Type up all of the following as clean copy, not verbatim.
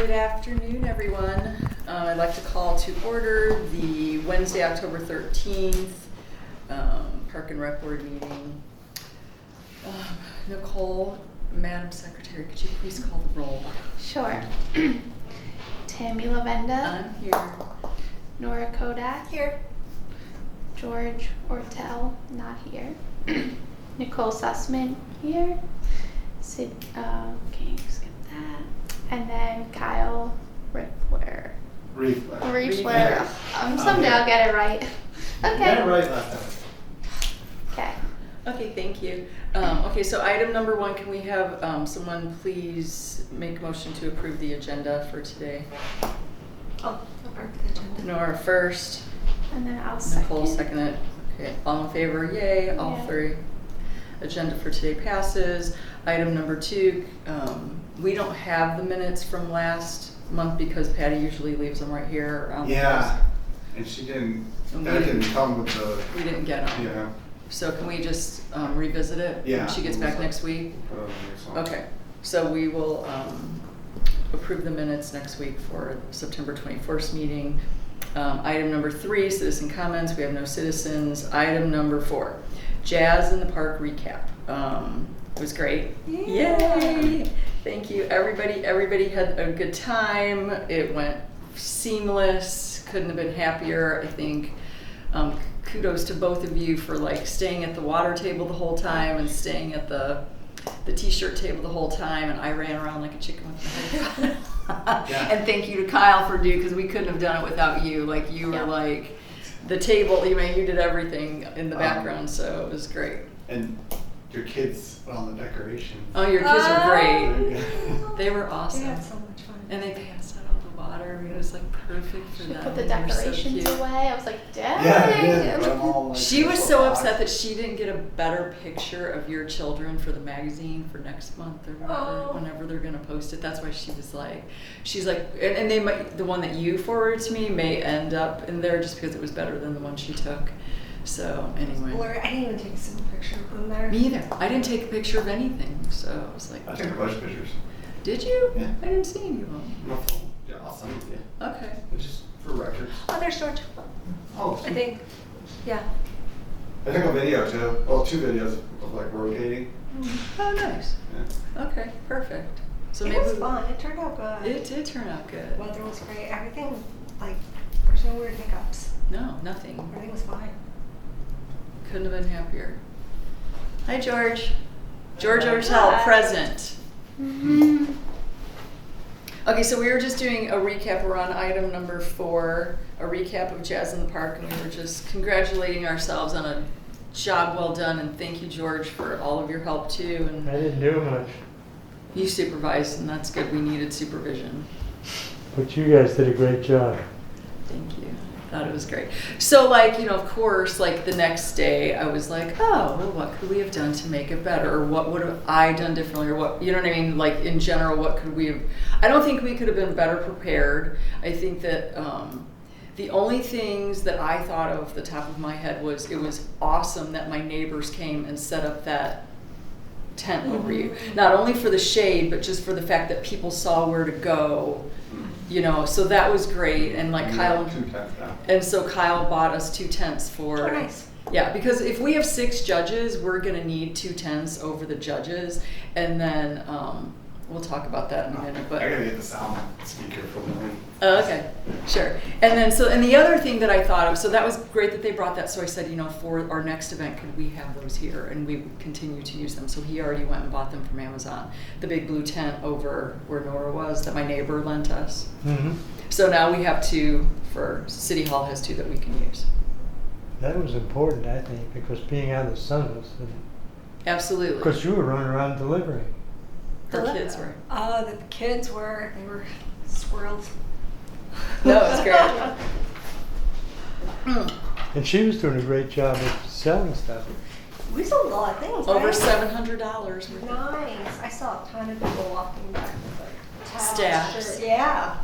Good afternoon, everyone. I'd like to call to order the Wednesday, October 13th Park and Rec Board meeting. Nicole, Madam Secretary, could you please call the roll? Sure. Tammy Lavenda. I'm here. Nora Kodak. Here. George Ortel, not here. Nicole Sussman, here. Sid, okay, skip that. And then Kyle Riffler. Riefler. Someday I'll get it right. Okay. You got it right last time. Okay. Okay, thank you. Okay, so item number 1, can we have someone please make a motion to approve the agenda for today? I'll approve the agenda. Nora first. And then I'll second. Nicole second it. Okay, all in favor, yay, all Yeah. 3. Agenda for today passes. Item number 2, we don't have the minutes from last month because Patty usually leaves them right here. Yeah, and she didn't, And that didn't come with the, We didn't get them. yeah. So can we just revisit it? Yeah. When she gets back next week? Put it on the next one. Okay, so we will approve the minutes next week for September 21st meeting. Item number 3, citizen comments. We have no citizens. Item number 4, Jazz in the Park recap. It was great. Yeah. Yay! Thank you, everybody. Everybody had a good time. It went seamless. Couldn't have been happier. I think kudos to both of you for like staying at the water table the whole time and staying at the t-shirt table the whole time, and I ran around like a chicken with my head cut. Yeah. And thank you to Kyle for because we couldn't have done it without you. Like you were Yeah. like the table, you did everything in the background, so it was great. And your kids on the decoration. Oh, your kids were great. Very good. They were They awesome. had so much fun. And they passed out all the water. I mean, it was like perfect for She them. put the They were so decorations cute. away. I was like, dang. Yeah, it is. I'm all like, She was this so lot. upset that she didn't get a better picture of your children for the magazine for next month or whatever, Oh. whenever they're gonna post it. That's why she's like, and they might, the one that you forwarded to me may end up in there just because it was better than the one she took. So anyway, Blurry. I didn't even take a single picture of them there. me either. I didn't take a picture of anything, so I was like, I took a bunch of pictures. did you? Yeah. I didn't see any of them. My phone. Yeah, I'll send it to you. Okay. It's just for records. Oh, there's George. Oh, I think. Yeah. I took a video too. Well, 2 videos of like rotating. Oh, nice. Yeah. Okay, perfect. So It maybe was fun. It turned out good. It did turn out good. Weather was great. Everything, like, there's no weird hiccups. No, nothing. Everything was fine. Couldn't have been happier. Hi, George. George Hi. Ortel, present. Mm-hmm. Okay, so we were just doing a recap. We're on item number 4, a recap of Jazz in the Park, and we were just congratulating ourselves on a job well done. And thank you, George, for all of your help too. And I didn't do much, you supervised, and that's good. We needed supervision. but you guys did a great job. Thank you. Thought it was great. So like, of course, like the next day I was like, oh, well, what could we have done to make it better? Or what would have I done differently? Or what, you know what I mean? Like in general, what could we have, I don't think we could have been better prepared. I think that the only things that I thought of the top of my head was, it was awesome that my neighbors came and set up that tent over you. Not only for the shade, but just for the fact that people saw where to go. So that was great, and like And Kyle, 2 times now. and so Kyle bought us 2 tents for. Oh, nice. Yeah, because if we have 6 judges, we're gonna need 2 tents over the judges, and then we'll talk about that in a minute. But I gotta get the sound speaker for the room. Oh, okay, sure. And then and the other thing that I thought of, so that was great that they brought that. So I said, for our next event, could we have those here? And we would continue to use them. So he already went and bought them from Amazon. The big blue tent over where Nora was that my neighbor lent us. Mm-hmm. So now we have 2 for City Hall has 2 that we can use. That was important, I think, because being out of the sun was, Absolutely. because you were running around delivering. Our kids were. The kids were, they were squirrels. No, it was great. And she was doing a great job of selling stuff. We sold a lot of things. Over right? $700 worth. Nice. I saw a ton of people walking back with like towels. Staffs. Yeah.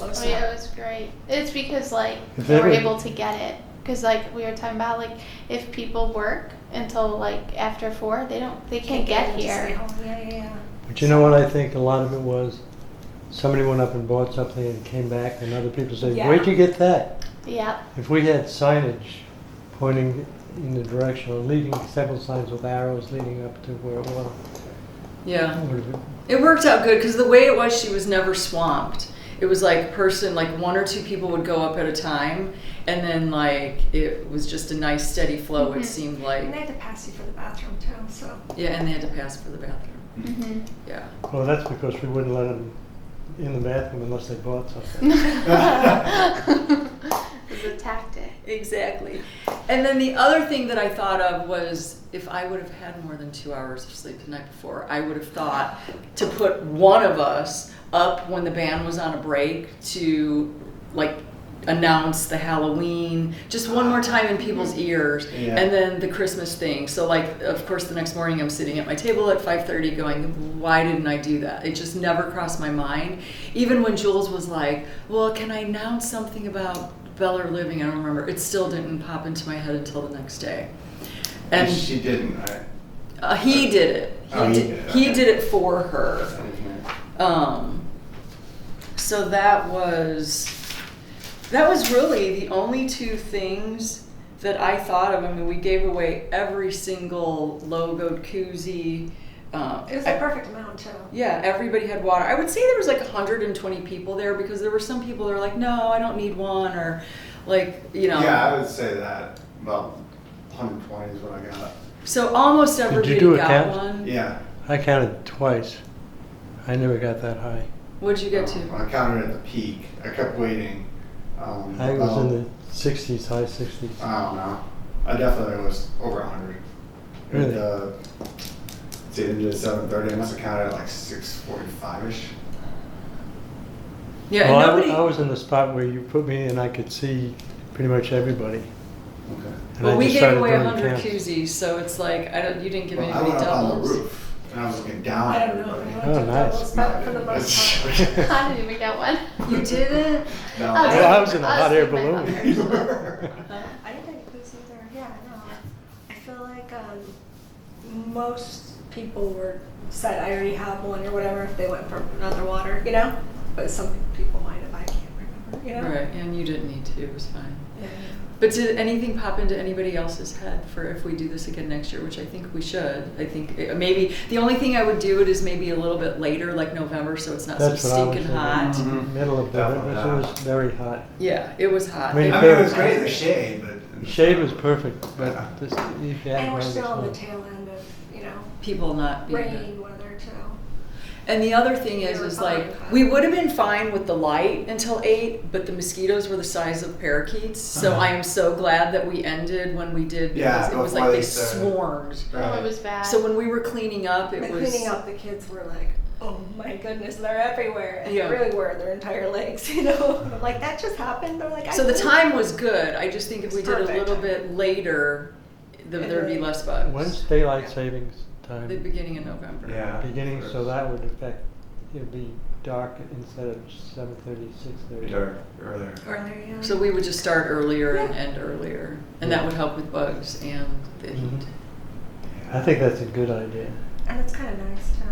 Oh yeah, it was great. It's because like If they were every- able to get it. Because like we were talking about, like if people work until like after 4, they can't get into City here. Hall. Yeah. But you know what I think a lot of it was? somebody went up and bought something and came back, and other people say, Yeah. "Where'd you get that?" Yep. If we had signage pointing in the direction, or leading several signs with arrows leading up to where it was, Yeah. it would've been- It worked out good because the way it was, she was never swamped. It was like one or two people would go up at a time, and then like it was just a nice steady flow. It seemed like, And they had to pass you for the bathroom too, so. yeah, and they had to pass for the bathroom. Mm-hmm. Yeah. well, that's because we wouldn't let them in the bathroom unless they bought something. It's a tactic. Exactly. And then the other thing that I thought of was if I would have had more than 2 hours of sleep the night before, I would have thought to put one of us up when the band was on a break to like announce the Halloween just one more time in people's ears, Yeah. and then the Christmas thing. So like, of course, the next morning I'm sitting at my table at 5:30 going, why didn't I do that? It just never crossed my mind. Even when Jules was like, well, can I announce something about Beller Living? I don't remember. It still didn't pop into my head until the next day. And And she didn't, right? he did it. Oh, he did it, He okay. did it for her. So that was really the only two things that I thought of. I mean, we gave away every single logoed koozie. It was the perfect amount too. Yeah, everybody had water. I would say there was like 120 people there because there were some people that were like, no, I don't need one, or like, you know. Yeah, I would say that. About 120 is what I got. So almost you everybody do a got count? one. Yeah. I counted twice. I never got that high. What'd you get to? I counted at the peak. I kept waiting. I think it was in the 60s, high 60s. I don't know. I definitely was over 100. Really? And, see, they did 7:30. I must have counted at like 6:45ish. Yeah, Well, nobody. I was in the spot where you put me and I could see pretty much everybody. Okay. And Well, I we just gave started away doing 100 counts. koozies, so it's like you didn't give Well, I anybody went up on the doubles. roof and I was looking down. I at don't know. everybody. Oh, nice. But for the most part. I didn't even get one. You didn't? No. Well, I was in a hot air in my balloon. I didn't think it was either. Yeah, no. I feel like most people were said I already have one or whatever if they went for another water, you know. But some people might have. I can't remember, you know. Right, and you didn't need to. It was fine. Yeah. But did anything pop into anybody else's head for if we do this again next year, which I think we should. I think maybe the only thing I would do it is maybe a little bit later, like November, so it's not That's so what I was stinking thinking. hot. Mhm. Middle of Definitely November, it not. was very hot. Yeah, it was hot. I mean, I mean, it was great in the shade, but The shade was perfect, but this, if you had And we're one still on the that's tail end of, you know, People not being there. rain weather too. And the other thing We were is fine like, with that. we would have been fine with the light until 8, but the mosquitoes were the size of parakeets. So I am so glad that we ended when we did, Yeah, because it was before like they they started. swarmed. Oh, it was bad. So when we were cleaning up, it And was. cleaning up, the kids were like, oh my goodness, they're everywhere. And Yeah. they really were, their entire legs, you know. I'm like, that just happened? They're like, So the did." time was good. I just think if we It's did a perfect. little bit later, there'd be less bugs. When's daylight savings time? The beginning of November. yeah. Beginning, so that would affect, it'd be dark instead of 7:30, 6:30. Dark earlier. Earlier, yeah. So we would just start earlier and Yeah. end earlier, and that would help with bugs and the heat. Mhm. I think that's a good idea. And it's kind of nice too.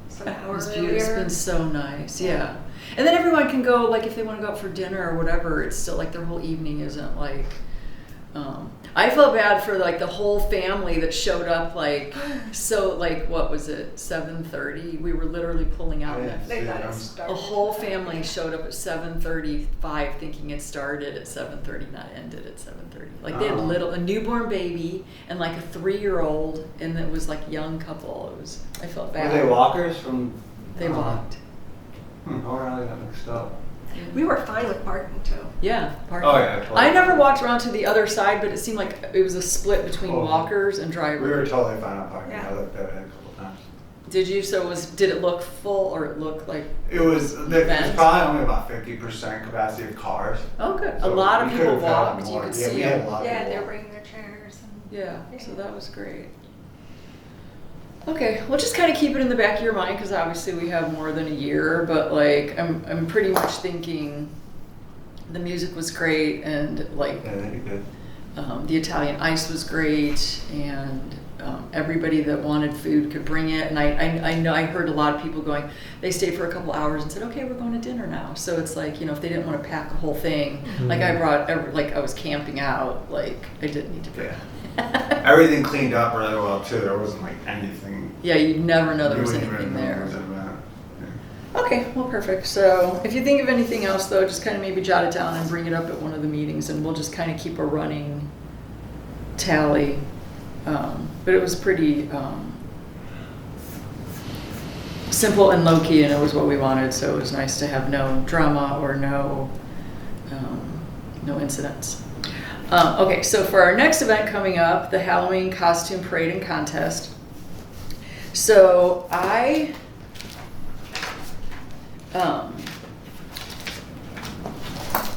So an It hour was beautiful. It's earlier. been so nice, yeah. And then everyone can go, like if they want to go out for dinner or whatever, it's still like their whole evening isn't like, I felt bad for like the whole family that showed up like, so like, what was it, 7:30? We were literally pulling out. Yeah. They thought Yeah. it started. A whole family showed up at 7:35 thinking it started at 7:30, not ended at 7:30. Like they had Oh. a newborn baby and like a 3-year-old, and it was like young couple. It was, I felt bad. Were they walkers from? They walked. Oh, really? That mixed up. We were fine with parking too. Yeah, parking. Oh, yeah, totally. I never walked around to the other side, but it seemed like it was a split between Oh. walkers and We were drivers. totally fine on parking. Yeah. I looked at it a couple times. Did you? So did it look full or it looked like? It was, there was Events? probably only about 50% capacity of cars. Oh, good. So a lot of we people could've had walked. You more. could Yeah, see we had a them. lot of Yeah, people they were walk. bringing their chairs. And Yeah, so that was great. Okay, we'll just kind of keep it in the back of your mind because obviously we have more than a year, but like I'm pretty much thinking the music was great and like Yeah, they did good. the Italian ice was great and everybody that wanted food could bring it. And I know I heard a lot of people going, they stayed for a couple hours and said, okay, we're going to dinner now. So it's like, if they didn't want to pack a whole thing, like I brought, I was camping out, like I didn't need to bring Everything cleaned up really well too. There wasn't like anything. Yeah, you'd never know there was you wouldn't anything even know there. was in that. Okay, well, perfect. So if you think of anything else, though, just kind of maybe jot it down and bring it up at one of the meetings, and we'll just kind of keep a running tally. But it was pretty simple and low-key, and it was what we wanted, so it was nice to have no drama or no incidents. Okay, so for our next event coming up, the Halloween Costume Parade and Contest. So I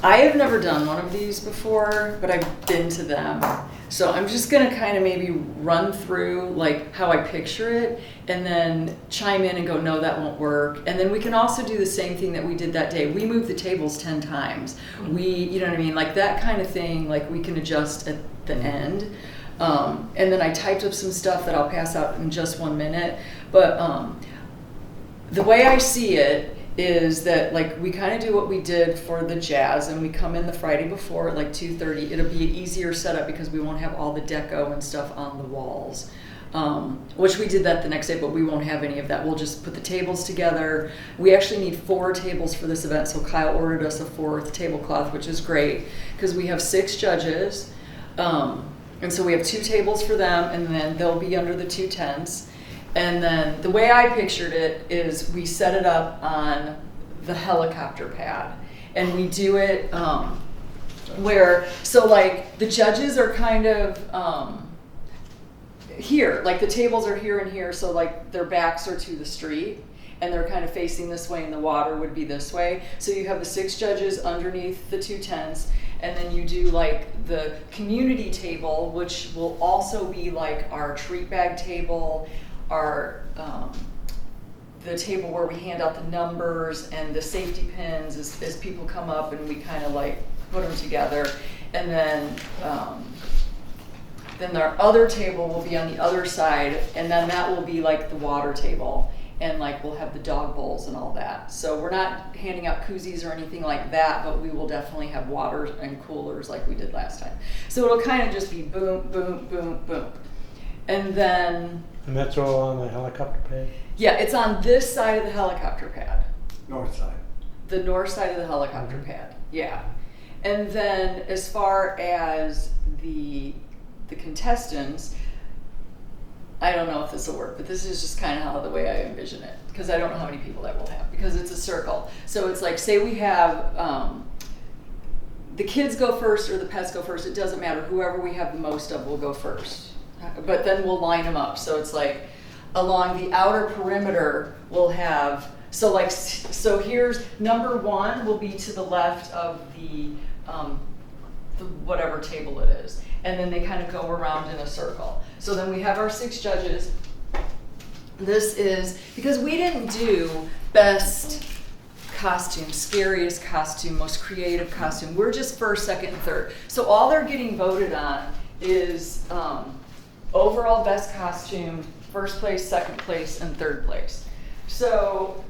have never done one of these before, but I've been to them. So I'm just gonna kind of maybe run through like how I picture it and then chime in and go, no, that won't work. And then we can also do the same thing that we did that day. We moved the tables 10 times. You know what I mean? Like that kind of thing, like we can adjust at the end. And then I typed up some stuff that I'll pass out in just 1 minute. But the way I see it is that like we kind of do what we did for the jazz, and we come in the Friday before at like 2:30. It'll be an easier setup because we won't have all the deco and stuff on the walls, which we did that the next day, but we won't have any of that. We'll just put the tables together. We actually need 4 tables for this event, so Kyle ordered us a 4th tablecloth, which is great because we have 6 judges, and so we have 2 tables for them, and then they'll be under the 2 tents. And then the way I pictured it is we set it up on the helicopter pad, and we do it so like the judges are kind of here, like the tables are here and here, so like their backs are to the street and they're kind of facing this way, and the water would be this way. So you have the 6 judges underneath the 2 tents, and then you do like the community table, which will also be like our treat bag table, our the table where we hand out the numbers and the safety pins as people come up, and we kind of like put them together. And then our other table will be on the other side, and then that will be like the water table, and like we'll have the dog bowls and all that. So we're not handing out koozies or anything like that, but we will definitely have water and coolers like we did last time. So it'll kind of just be boom, boom, boom, boom. And that's all on the helicopter pad? Yeah, it's on this side of the helicopter pad. North side. The north side of the helicopter pad, yeah. And then as far as the contestants, I don't know if this will work, but this is just kind of how the way I envision it, because I don't know how many people that will have, because it's a circle. So it's like, say we have the kids go first or the pets go first, it doesn't matter. Whoever we have the most of will go first. But then we'll line them up. So it's like along the outer perimeter we'll have, so here's number 1 will be to the left of the whatever table it is. And then they kind of go around in a circle. So then we have our 6 judges. This is, because we didn't do best costume, scariest costume, most creative costume. We're just first, second, and third. So all they're getting voted on is overall best costume, first place, second place, and third place. So,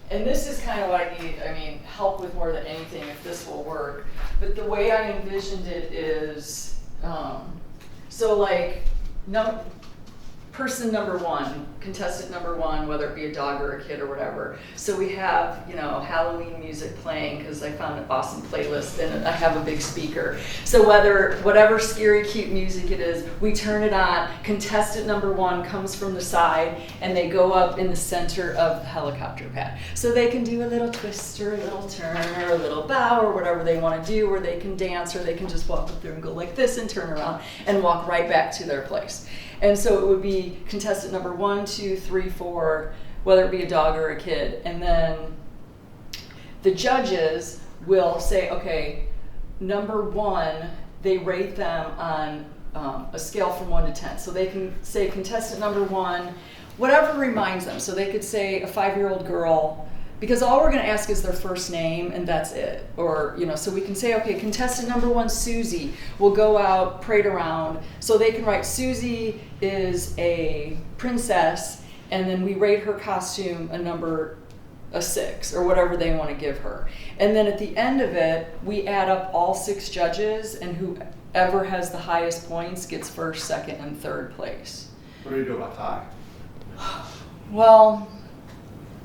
and this is kind of what I need, help with more than anything if this will work. But the way I envisioned it is, so like, person number 1, contestant number 1, whether it be a dog or a kid or whatever. So we have, Halloween music playing, because I found an awesome playlist and I have a big speaker. So whatever scary, cute music it is, we turn it on. Contestant number 1 comes from the side, and they go up in the center of the helicopter pad. So they can do a little twist or a little turn or a little bow or whatever they want to do, or they can dance, or they can just walk up there and go like this and turn around and walk right back to their place. And so it would be contestant number 1, 2, 3, 4, whether it be a dog or a kid. And then the judges will say, okay, number 1, they rate them on a scale from 1 to 10. So they can say contestant number 1, whatever reminds them. So they could say a 5-year-old girl, because all we're going to ask is their first name and that's it. Or, you know, so we can say, okay, contestant number 1, Susie, will go out, parade around. So they can write Susie is a princess, and then we rate her costume a 6 or whatever they want to give her. And then at the end of it, we add up all 6 judges, and whoever has the highest points gets first, second, and third place. What do you do about tie? Well,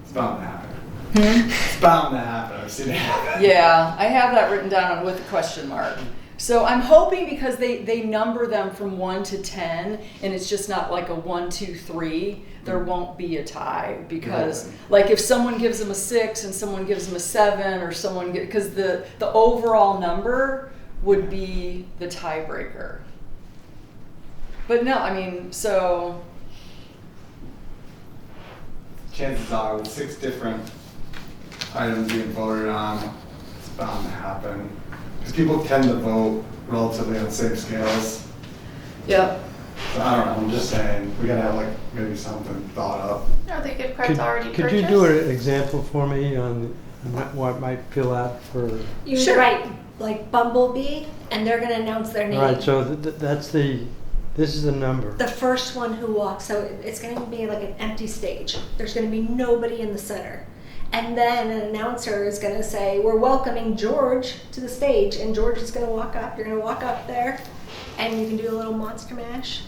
It's bound to happen. It's bound to happen. I've seen it happen. yeah, I have that written down with a question mark. So I'm hoping, because they number them from 1 to 10, and it's just not like a 1, 2, 3, there won't be a tie. Because like if someone gives them a 6 and someone gives them a 7, or someone because the overall number would be the tiebreaker. But no, I mean, so Chances are, with 6 different items being voted on, it's bound to happen. Because people tend to vote relatively on the same scales. yeah. So I don't know, I'm just saying, we gotta have like maybe something thought up. Are the gift cards already Could purchased? you do an example for me on what might fill out for? You Sure. write like Bumblebee, and they're gonna announce their name. Right, so this is the number. The first one who walks, so it's going to be like an empty stage. There's going to be nobody in the center. And then an announcer is going to say, we're welcoming George to the stage. And George is going to walk up. You're going to walk up there, and you can do a little monster mash.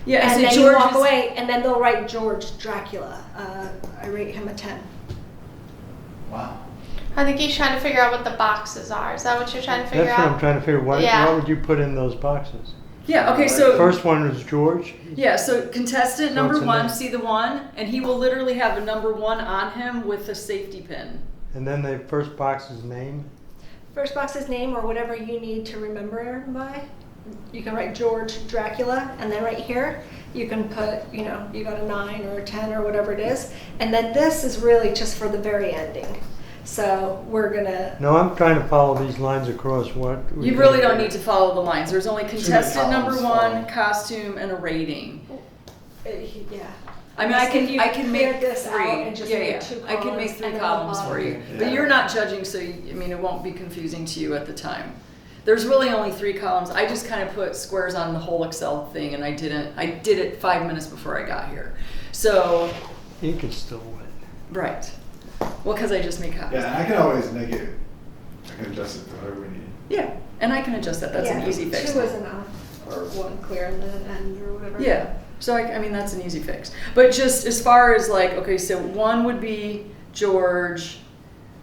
Yeah, And so then George you walk is- away, and then they'll write George Dracula. I rate him a 10. Wow. I think he's trying to figure out what the boxes are. Is that what you're trying to figure That's what I'm out? trying to figure. What Yeah. would you put in those boxes? Yeah, okay, so First one was George. yeah, so contestant So number it's a 1, name. see the 1, and he will literally have a number 1 on him with a safety pin. And then the first box is name. First box's name, or whatever you need to remember him by. You can write George Dracula, and then right here, you can put, you know, you got a 9 or a 10 or whatever it is. And then this is really just for the very ending. So we're gonna, No, I'm trying to follow these lines across. You really don't need to follow the lines. There's only contestant number columns 1, following. costume, and a rating. yeah. I mean, I If you can make cleared this 3. out and just Yeah, made yeah. 2 I can make columns 3 and then columns the for you. bottom. But Yeah. you're not judging, so I mean, it won't be confusing to you at the time. There's really only 3 columns. I just kind of put squares on the whole Excel thing, and I did it 5 minutes before I got here. So, You can still win. right. Well, because I just make copies. Yeah, and I can always make it, I can adjust it to whatever we need. Yeah, and I can adjust that. That's an Yeah, easy fix. 2 is enough, or 1 clear in the end or whatever. Yeah, so I mean, that's an easy fix. But just as far as like, okay, so 1 would be George,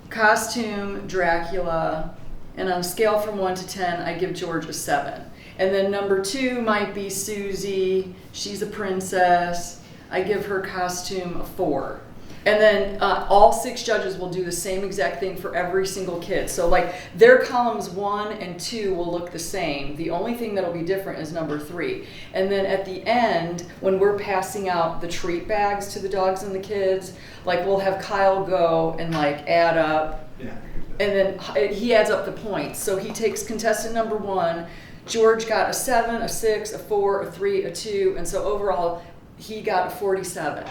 costume, Dracula, and on a scale from 1 to 10, I give George a 7. And then number 2 might be Susie, she's a princess, I give her costume a 4. And then all 6 judges will do the same exact thing for every single kid. So like their columns 1 and 2 will look the same. The only thing that'll be different is number 3. And then at the end, when we're passing out the treat bags to the dogs and the kids, like we'll have Kyle go and like add up, Yeah, I can do that. and then he adds up the points. So he takes contestant number 1, George got a 7, a 6, a 4, a 3, a 2, and so overall he got a 47.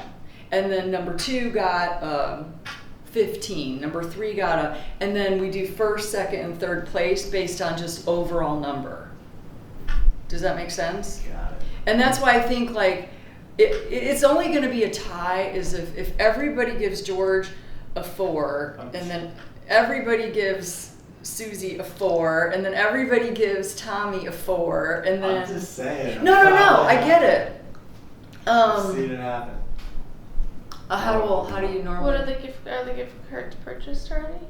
And then number 2 got 15. Number 3 got and then we do first, second, and third place based on just overall number. Does that make sense? Got it. And that's why I think like it's only going to be a tie is if everybody gives George a 4, and then everybody gives Susie a 4, and then everybody gives Tommy a 4, and then I'm just saying. no, I get it. I've seen it happen. How do you normally? What are the gift cards purchased already?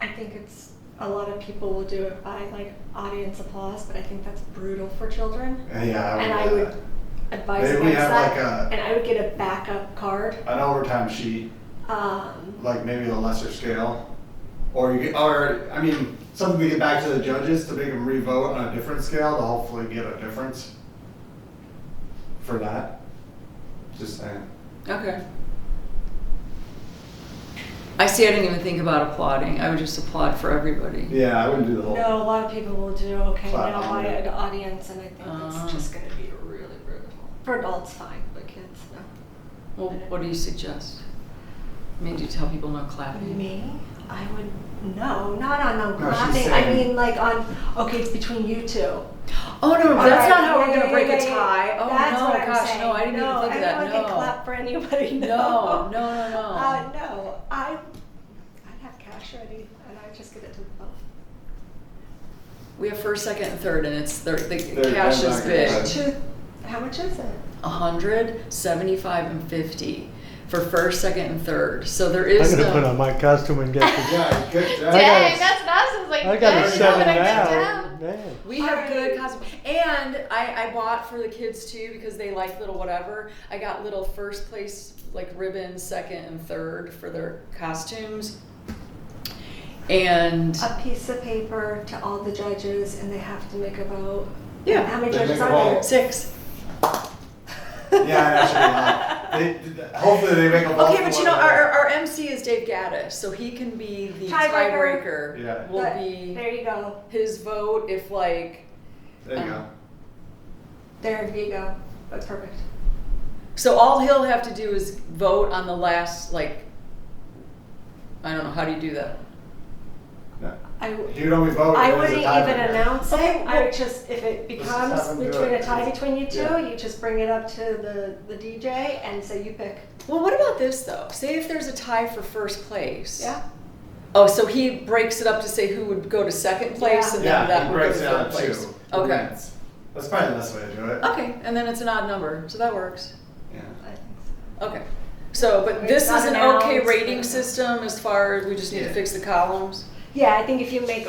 I think it's, a lot of people will do it by like audience applause, but I think that's brutal for children. Yeah, And I do would that. advise Maybe we against have that. like And I would get a backup card. an overtime sheet, Um, like maybe the lesser scale, or you get, or I mean, something to get back to the judges to make them re-vote on a different scale to hopefully get a difference for that. Just saying. Okay. I see. I didn't even think about applauding. I would just applaud for everybody. Yeah, I wouldn't do the whole. no, a lot of people will do okay Clap now on by it. an audience, and I think Ah. it's just going to be really brutal. For adults, fine, but kids, no. Well, what do you suggest? I mean, do you tell people no clapping? Me? I would, no, not on no No, she's clapping. I saying- mean, like on, okay, it's between you two. Oh, no, All that's right, not how we're yeah, gonna yeah, break yeah, a yeah. tie. Oh, That's no, what I'm gosh, saying. no, I didn't even think of that, Anyone can no. clap for anybody, no. No. No, I'd have cash ready and I'd just give it to them both. We have first, second, and third, and it's, the They're cash not is gonna big. decide. How much is it? 100, 75, and 50 for first, second, and third. So there I'm is gonna put no, on my costume and get the, Yeah, good job. I Dang, got- that's nice. I was like, I got dang, a I'm 7 gonna get now. down. Man. we have good costumes. And I bought for the kids too, because they like little whatever. I got little first place, like ribbons, second and third for their costumes. And A piece of paper to all the judges and they have to make a vote. Yeah. And how many They judges make a are there? vote. 6. Yeah, actually, hopefully they make a vote. Okay, for but you know, one our MC is Dave Gaddis, so he can be the Tiebreaker. tiebreaker. Yeah. Will But be there you go. his vote if like, There you go. There you go. That's perfect. so all he'll have to do is vote on the last, like, I don't know, how do you do that? He would only vote. I if wouldn't there's a even tiebreaker. announce Okay, it. I would just, if it Let's just have becomes them do between it. a tie between you two, Yeah. you just bring it up to the DJ and say you pick. Well, what about this though? Say if there's a tie for first place. Yeah? Oh, so he breaks it up to say who would go to second place and then Yeah, that he would go to breaks it third out place. too. Okay. That's probably the best way to do it. Okay, and then it's an odd number, so that works. Yeah. I think so. Okay. So, but It's this is not an announced, okay but- rating system as far as we just need to Yeah. fix the columns? Yeah, I think if you make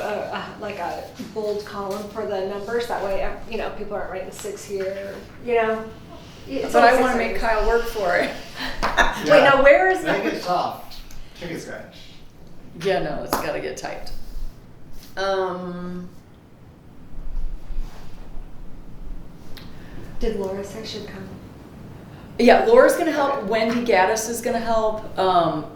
like a bold column for the numbers, that way, you know, people aren't writing 6 here, you know. It's But I only want to 6 make letters. Kyle work for it. Yeah. Wait, now where is Make that? it soft. Chicken scratch. Yeah, no, it's got to get typed. Did Laura say she'd come? Yeah, Laura's gonna help. Wendy Gaddis is gonna help.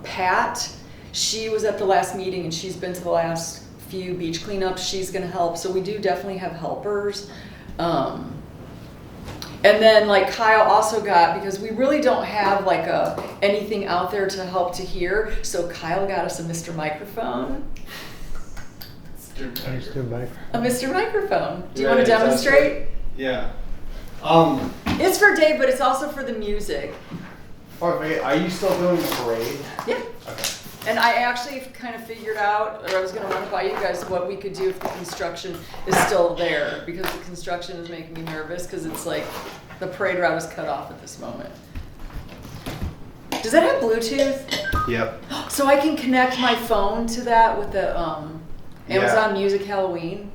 Pat, she was at the last meeting and she's been to the last few beach cleanups. She's gonna help. So we do definitely have helpers. And then like Kyle also got, because we really don't have like anything out there to help to hear. So Kyle got us a Mr. Microphone. I used to make. A Mr. Microphone. Do you Yeah, want to it's demonstrate? Yeah. It's for Dave, but it's also for the music. Are you still doing the parade? Yeah. Okay. And I actually kind of figured out, or I was going to run it by you guys, what we could do if the construction is still there, because the construction is making me nervous, because it's like the parade route is cut off at this moment. Does that have Bluetooth? Yep. So I can connect my phone to that with the Amazon Yeah. Music Halloween?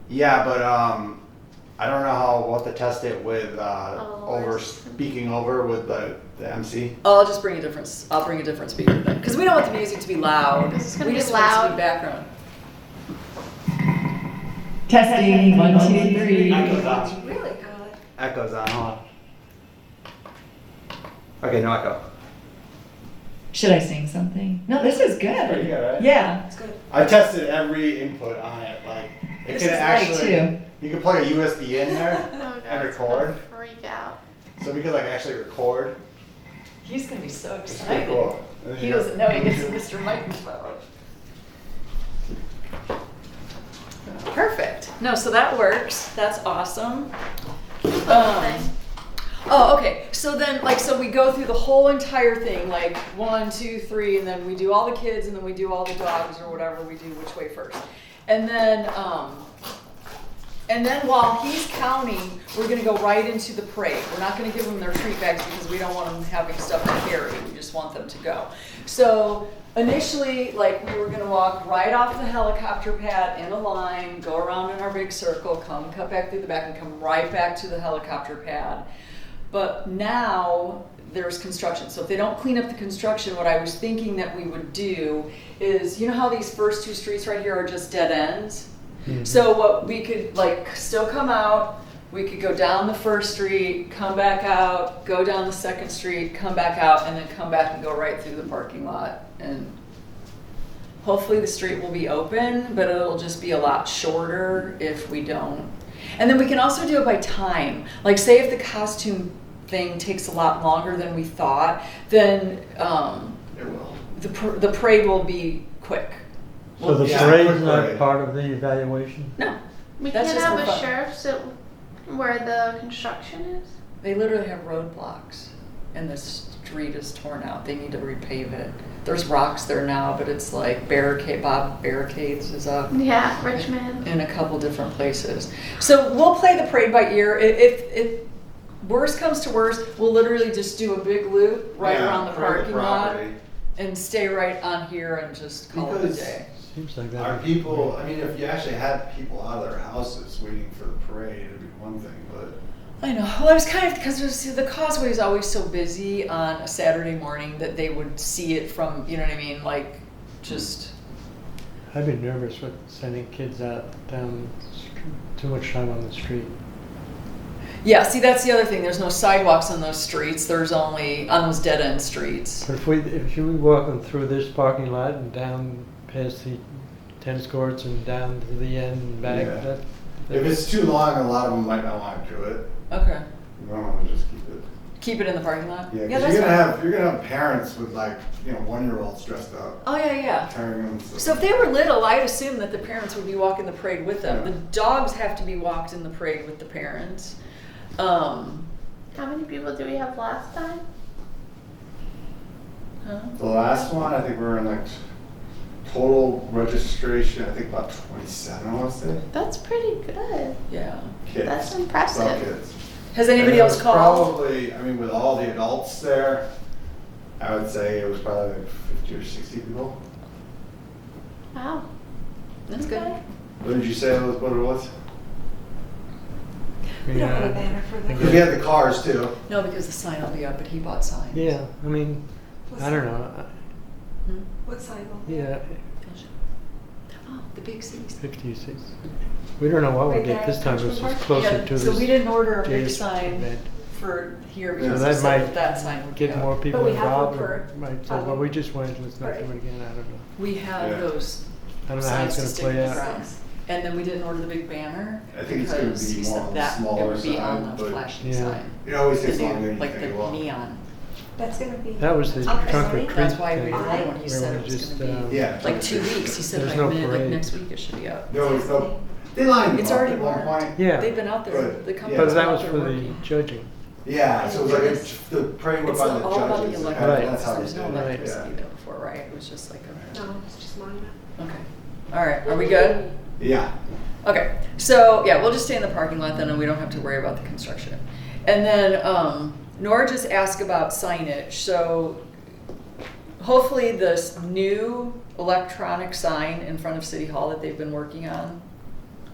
Yeah, but I don't know what to test it with over speaking over with the MC. Oh, I'll just bring a different speaker then, because we don't want the music to be loud. It's gonna We be just want it to loud. be background. Testing, 1, 2, 3. Echoes on. Really good. Echoes on. Hold on. Okay, no echo. Should I sing something? No, this is good. Pretty good, right? Yeah. That's good. I tested every input on it. Like it This can is actually. light, too. You can plug a USB in there Oh, no, and it's gonna record. freak out. So we could like actually record. He's going to be so It's pretty excited. cool. He doesn't know he gets a Mr. Microphone. Perfect. No, so that works. That's awesome. Oh, okay. So then, like, so we go through the whole entire thing, like 1, 2, 3, and then we do all the kids, and then we do all the dogs or whatever we do, which way first. And then while he's counting, we're gonna go right into the parade. We're not gonna give them their treat bags because we don't want them having stuff to carry. We just want them to go. So initially, like, we were gonna walk right off the helicopter pad in a line, go around in our big circle, cut back through the back, and come right back to the helicopter pad. But now there's construction. So if they don't clean up the construction, what I was thinking that we would do is, you know how these first 2 streets right here are just dead ends? So what we could, like, still come out, we could go down the first street, come back out, go down the second street, come back out, and then come back and go right through the parking lot. And hopefully the street will be open, but it'll just be a lot shorter if we don't. And then we can also do it by time. Like, say if the costume thing takes a lot longer than we thought, then It will. the parade will be quick. So the Yeah, parade's quick not parade. part of the evaluation? No, We That's can't just have for a fun. sheriff's at where the construction is. they literally have roadblocks and the street is torn out. They need to repave it. There's rocks there now, but it's like barricades is up Yeah, Richmond. in a couple different places. So we'll play the parade by ear. If worst comes to worst, we'll literally just do a big loop right Yeah, around the for parking lot property. and stay right on here and just call it a Because- day. Seems like that. Are would be people, great. I mean, if you actually had people out of their houses waiting for the parade, it'd be one thing, but. I know. Well, I was kind of, because the causeway is always so busy on a Saturday morning that they would see it from, you know what I mean, like just. I'd be nervous with sending kids out down too much time on the street. Yeah, see, that's the other thing. There's no sidewalks on those streets. There's only on those dead end streets. But if you walk them through this parking lot and down past the tennis courts and down to the end and back, Yeah. that If it's too long, a lot of them might not want to do it. Okay. You might want to just keep it. Keep it in the parking lot. Yeah, that's because fine. you're gonna have parents with like, 1-year-olds dressed up, Oh yeah. carrying them. So if they were little, I'd assume that the parents would be walking the parade with them. Yeah. The dogs have to be walked in the parade with the parents. How many people do we have last time? Huh? The last one, I think we were in like total registration, I think about 27, I want to say. That's pretty good. Yeah. Kids. That's It's all impressive. kids. Has anybody And it else was called? Probably, I mean, with all the adults there, I would say it was probably like 50 or 60 people. Wow. That's good. Okay. What did you say what it was? We don't have a banner for Because we them. had the cars too. No, because the sign will be up, but he bought signs. Yeah, I mean, I don't know. Hmm? What sign will? Yeah, Oh, the big cities. 56. We don't know what we Right did there this at time. This was Country Park? closer Yeah, to so this we didn't order a big day's sign event. for here So because that we said might that that sign would Get go. more people we have one involved. for Or might say, well, we just went, let's not do Right. it again. I don't know. We have Yeah. those I don't know how signs it's to going stick to in the play out. ground. And then we didn't order the big banner. I think it's gonna because be he more said on the that smaller it would be side, on the but- flashing Yeah. sign. It always The takes new- longer than you like think it the will. neon. That's gonna be. That was the Okay. Trunk or Treat That's why we thing, read another one. He where said we it was just, gonna be Yeah. like 2 weeks. He said There's by no like parade. next week it should be up. There was no, they lined them It's up already at one marked. point. Yeah. They've been out there. But- The yeah. company's But been that out was there for the working. judging. Yeah, so it was like the parade went It's by the all about the judges. electric. Right. That's how they There's no did it. electricity Yeah. there before, right? It was just like a. No, it's just monument. Okay. All right. Are we good? Yeah. Okay, so yeah, we'll just stay in the parking lot then and we don't have to worry about the construction. And then Nora just asked about signage. So hopefully this new electronic sign in front of City Hall that they've been working on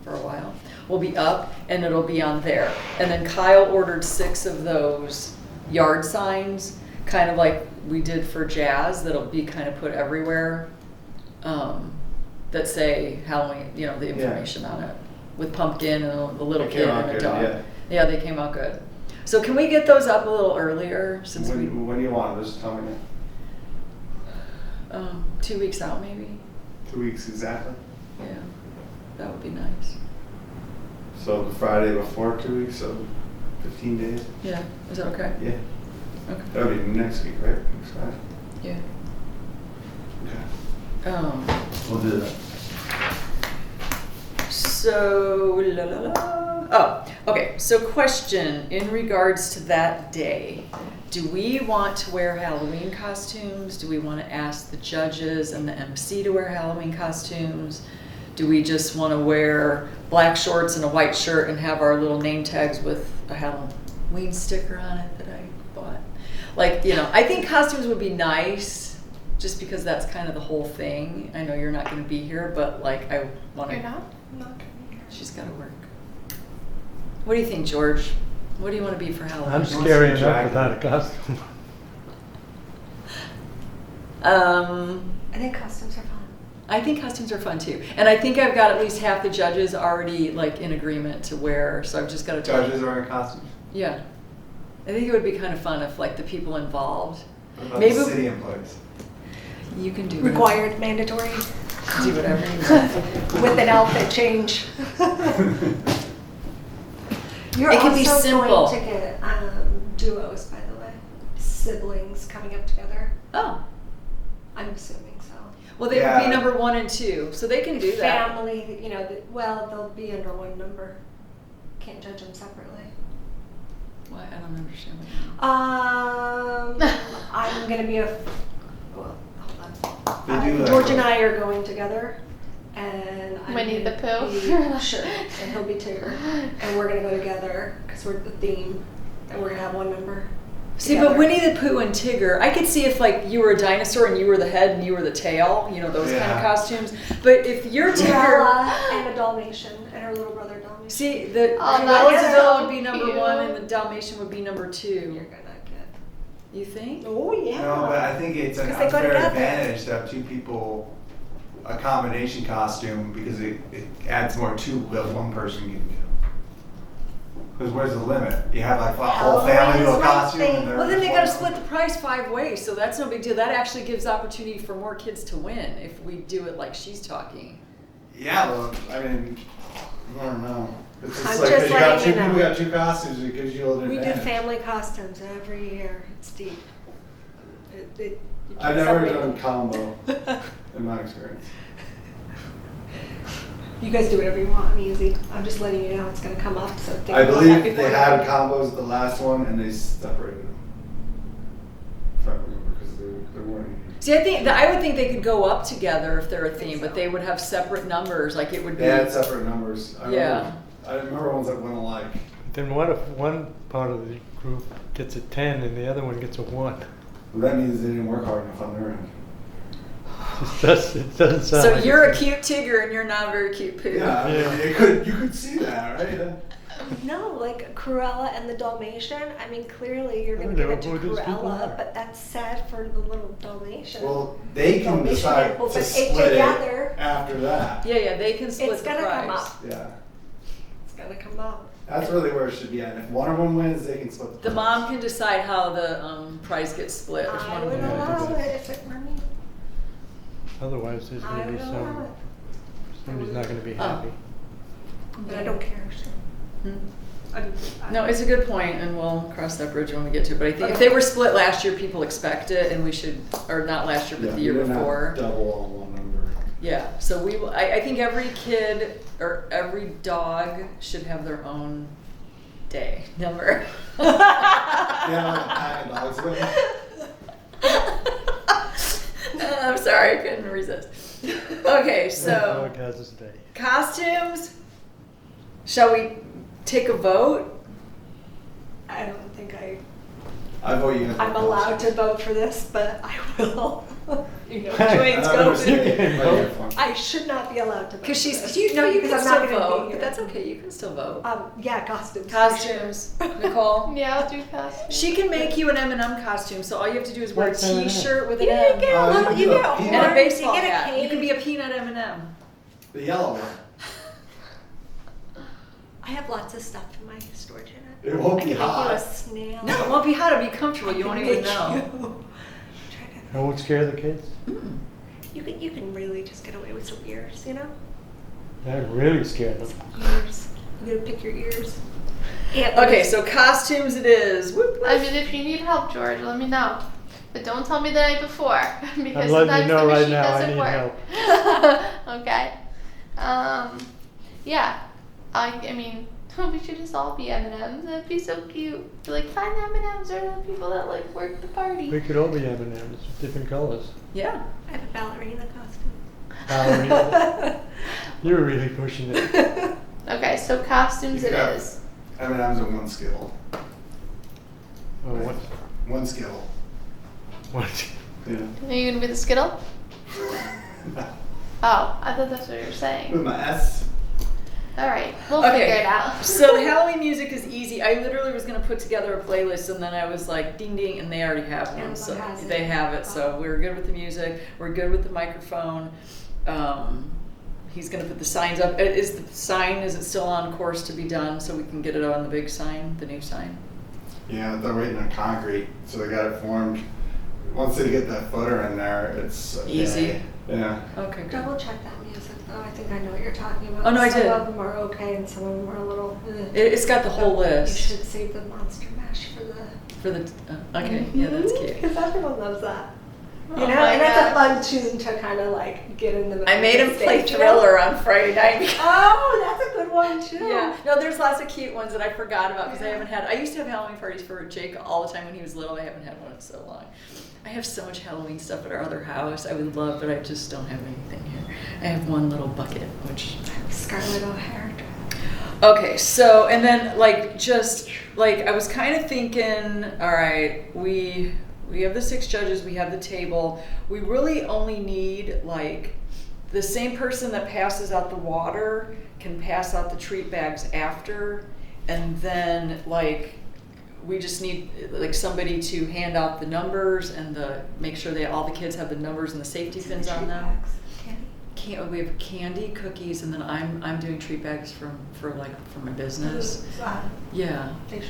for a while will be up and it'll be on there. And then Kyle ordered 6 of those yard signs, kind of like we did for Jazz, that'll be kind of put everywhere. That say Halloween, the information on it, with pumpkin and the little They kid came out and a good, dog. yeah. Yeah, they came out good. So can we get those up a little earlier since When do you want them? Just tell me. 2 weeks out maybe? 2 weeks exactly. Yeah, that would be nice. So the Friday before 2 weeks, so 15 days. Yeah, is that okay? Yeah. Okay. That would be next week, right? Next Friday. Yeah. Okay. We'll do that. So la la la. Oh, okay. So question in regards to that day. Do we want to wear Halloween costumes? Do we want to ask the judges and the MC to wear Halloween costumes? Do we just want to wear black shorts and a white shirt and have our little name tags with a Halloween sticker on it that I bought? I think costumes would be nice just because that's kind of the whole thing. I know you're not going to be here, but I want to. You're not? I'm not gonna be here. She's got to work. What do you think, George? What do you want to be for Halloween? I'm What's scary the enough jacket? without a costume. I think costumes are fun. I think costumes are fun too, and I think I've got at least half the judges already in agreement to wear. So I've just got to Judges are in costumes. Yeah, I think it would be kind of fun if the people involved. What about Maybe- the city employees? You can do Required, mandatory, do whatever you want. with an outfit change. You're It can be also simple. going to get duos, by the way, siblings coming up together. Oh, I'm assuming so. Well, they would Yeah. be number 1 and 2, so they can do that. Family, you know, well, they'll be under one number. Can't judge them separately. What? I don't understand what you mean. I'm gonna be well, hold They on. do that. George and I are going together, and I'm Winnie the gonna Pooh? be- sure, and he'll be Tigger, and we're gonna go together because we're the theme, and we're gonna have one number. See, together. but Winnie the Pooh and Tigger, I could see if like you were a dinosaur and you were the head and you were the tail, you know, those kind of Yeah. costumes. But if you're Tigger, Cruella and a Dalmatian, and her little brother Dalmatian. see, the Oh, Cruella that's Deville so would be number cute. 1 and the Dalmatian would be number You're 2. gonna get. You think? Oh yeah. No, but I think it's an 'Cause they go unfair together. advantage to have two people a combination costume because it adds more to what one person can do. Because where's the limit? You have like a whole family do a Halloween is my costume. thing. And they're Well, then they just got to one- split the price 5 ways, so that's no big deal. That actually gives opportunity for more kids to win if we do it like she's talking. Yeah, well, I mean, I don't know. It's just I'm like, just 'cause you got letting two you know. people got two costumes, it gives you an We do advantage. family costumes every year. It's deep. You I've can't never separate done them. combo in my experience. You guys do whatever you want. I'm easy. I'm just letting you know it's going to come up. So think I about that believe before they you- had combos at the last one and they separated them. If I remember, because they weren't. See, I would think they could go up together if they're a theme, but they would have separate numbers. Like it would be. They had separate numbers. Yeah. I remember ones that went alike. Then what if one part of the group gets a 10 and the other one gets a 1? Well, that means they didn't work hard enough on their end. It doesn't sound So like you're a it. cute Tigger and you're not a very cute Pooh. Yeah, I mean, Yeah. you could see that, right? No, like Cruella and the Dalmatian. I mean, clearly you're I going to don't give know it to who these people are. Cruella, but that's sad for the little Dalmatian. Well, they can Dalmatian decide people, to but split together, it after that. Yeah, they can split it's the going to come price. up. Yeah. It's going to come up. That's really where it should be at. If one of them wins, they can split The prize. mom can decide how the prize gets split. If I one of would them Yeah, wins. allow it if it were me. Otherwise, there's I going to would be allow it. somebody's not going to be Oh. happy. But I don't care. So. Hmm. I- No, it's a good point, and we'll cross that bridge when we get to it. But I think if they were split last year, people expect it, and we should, or not last year, but Yeah, the year you didn't have before. double on one number. Yeah, so we will, I think every kid or every dog should have their own day number. Yeah, like a pack of dogs with them. I'm sorry, I couldn't resist. Okay, so Dog has his day. costumes. Shall we take a vote? I don't think I vote you guys. I'm vote allowed to vote for this, but I will. You know, I Dwayne's I don't going. understand. vote. Yeah, fine. I should not be allowed to vote. Because for she's, this. you know, you can Because still I'm not gonna be vote, here. but that's okay. You can still vote. Yeah, costumes. for Costumes, sure. Nicole. Yeah, I'll do costumes. She can make you an M&M costume, so all you have to do is wear a What's M&M? T-shirt with You an get M a Oh, little, you you do get a a peanut. and a horn, baseball you get a hat. You cape. can be a peanut M&M. The yellow one. I have lots of stuff in my storage unit. It won't I be can make hot. you a snail. No, it won't be hot. It'll be comfortable. You won't even know. I won't scare the kids. You can really just get away with some ears, you know? That really scared them. Ears. You gotta pick your ears. Okay, so costumes it is. Whoop, whoop. I mean, if you need help, George, let me know. But don't tell me the night before because I'm letting sometimes you know the right machine now, I doesn't need work. Okay. Yeah. I mean, we should just all be M&Ms. That'd be so cute. Be like, find M&Ms are the people that like work the party. We could all be M&Ms, different colors. Yeah. I have a ballerina costume. Ballerina. You're really pushing it. Okay, so costumes it Yeah. is. M&M's and one skill. Oh, what? One skill. What? Yeah. Are you gonna be the Skittle? Oh, I thought that's what you were saying. With my S. All right, we'll Okay. figure it out. So the Halloween music is easy. I literally was gonna put together a playlist, and then I was like, ding ding, and they already have one. Amazon So has it. they have it. So we're good with the music. We're good with the microphone. He's gonna put the signs up. Is the sign? Is it still on course to be done so we can get it on the big sign, the new sign? Yeah, they're waiting on concrete, so they got it formed. Once they get that footer in there, it's a Easy. day. Yeah. Okay, good. Double check that music though. I think I know what you're talking about. Oh, no, I did. Some of them are okay and some of them are a little. It's got the whole You list should save the monster mash for the. for the. Okay, yeah, that's cute. Because everyone loves that. Oh You know, my and that's a fun gosh. tune to kind of like get in the. I made him play stage, you know? Thriller on Friday night. Oh, that's a good one too. Yeah, no, there's lots of cute ones that I forgot about because I Yeah. haven't had. I used to have Halloween parties for Jake all the time when he was little. I haven't had one in so long. I have so much Halloween stuff at our other house. I would love, but I just don't have anything here. I have one little bucket, which. Scarlett O'Hara. Okay, so and then like just like I was kind of thinking, all right, we have the 6 judges, we have the table. We really only need like the same person that passes out the water can pass out the treat bags after, and then like we just need like somebody to hand out the numbers and make sure all the kids have the numbers and the safety pins on them. We have candy, cookies, and then I'm doing treat bags for my business. Yeah. Yeah.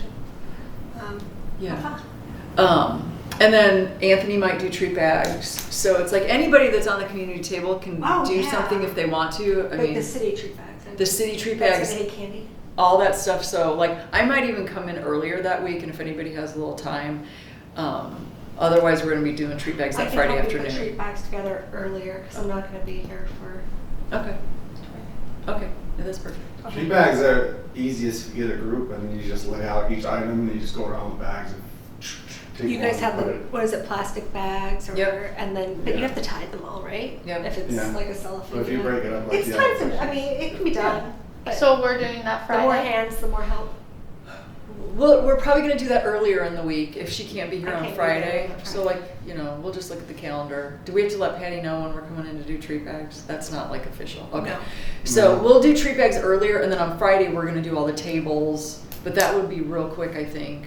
And then Anthony might do treat bags. So it's like anybody that's on the community table can do something if they want to. I mean, the city treat bags. the city treat bags, That's candy. all that stuff. So like I might even come in earlier that week, and if anybody has a little time. Otherwise, we're going to be doing treat bags that Friday afternoon. Put treat bags together earlier because I'm not going to be here for. Okay. Okay. Yeah, that's perfect. Treat bags are easiest if you get a group and you just lay out each item and you just go around the bags and take You one guys have and the put it. what is it, plastic bags or Yep. and then but you Yeah. have to tie them all, right? Yep. If it's Yeah. like a cellophane. But if you break it up like it's the time other to. I mean, it can be done. But So we're doing that the more Friday. hands, the more help. Well, we're probably going to do that earlier in the week if she can't be here I on can't be Friday. here on So Friday. we'll just look at the calendar. Do we have to let Patty know when we're coming in to do treat bags? That's not like official. Okay. No. So No. we'll do treat bags earlier, and then on Friday we're going to do all the tables. But that would be real quick, I think,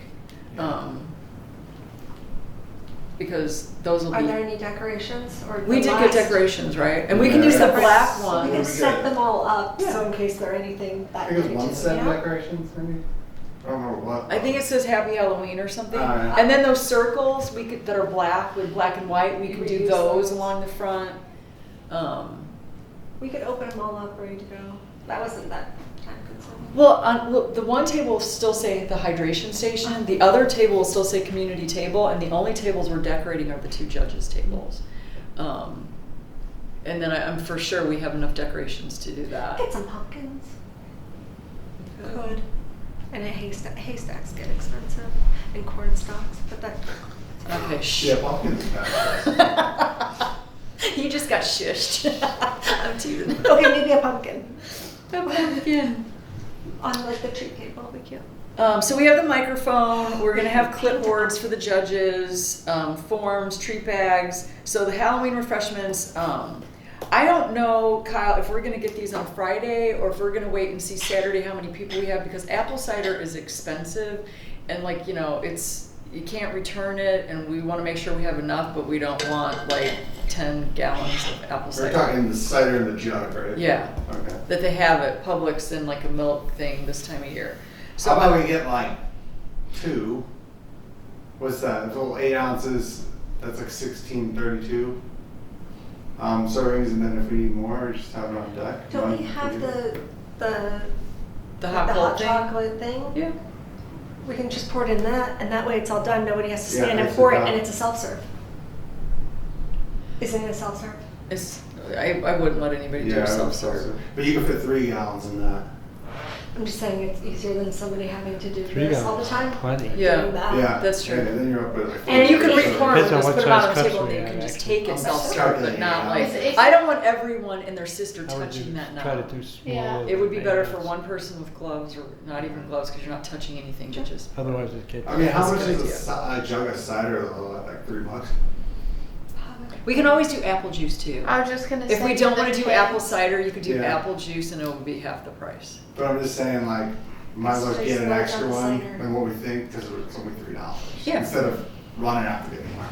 because those will Are be. there any decorations or? We the did last- get decorations, right? And we can Yeah. use the Separate- black We Yeah. can ones. set them all up Yeah. so in case there are anything I that. think it was day one too, set you of know? decorations maybe? I don't remember what. I think it says Happy Halloween or something. Alright. And then those circles that are black with black and white, we can do Reuse those those. along the front. We could open them all up, ready to go. That wasn't that time consuming. Well, the one table will still say the hydration station. The other table will still say community table, and the only tables we're decorating are the 2 judges' tables. And then I'm for sure we have enough decorations to do that. Get some pumpkins. Could. And haystacks get expensive, and corn stalks, but that. Okay, Yeah, pumpkins is bad. You just got shushed. I'm teasing. Okay, maybe a pumpkin A pumpkin. on like the treat table would be cute. So we have the microphone. We're gonna have clipboards for the judges, forms, treat bags. So the Halloween refreshments. I don't know, Kyle, if we're gonna get these on Friday or if we're gonna wait and see Saturday how many people we have, because apple cider is expensive, and like you can't return it, and we want to make sure we have enough, but we don't want like 10 gallons of apple We're cider. talking the cider in the jug, right? Yeah. Okay. That they have at Publix in like a milk thing this time of year. How about we get like 2? What's that? It's all 8 ounces. That's like 1632 servings, and then if we need more, just have it on deck. Don't we have the hot thing? chocolate thing? Yeah. We can just pour it in that, and that way it's all done. Nobody has to Yeah, stand and it's pour it, about- and it's a self-serve. Isn't it a self-serve? I wouldn't let anybody do Yeah, a self-serve. but you can fit 3 gallons in that. I'm just saying it's easier than somebody having to do 3 this all the gallons, time. 20. Yeah. Doing that. Yeah, that's true. Yeah, then you're up at like. And you can 40. re-pour them, Depends on just what put them out on size the cups table, and we you have, can just actually. take it I'm self-serve, calculating but it not now. like, It's- I don't want everyone and their sister I would touching that try to now. do small. Yeah. It would be better for bagels. one person with gloves, or not even gloves, because you're not touching anything, but just. Otherwise it gets. I mean, how That's much a good is a jug of cider though? Like $3? We can always do apple juice too. I was just gonna say. If we don't for want the to do kids. apple cider, you could do Yeah. apple juice, and it would be half the price. But I'm just saying, like, might as well It's get an just extra like one cider. than what we think, because it's only $3. Yeah. Instead of running out to get more.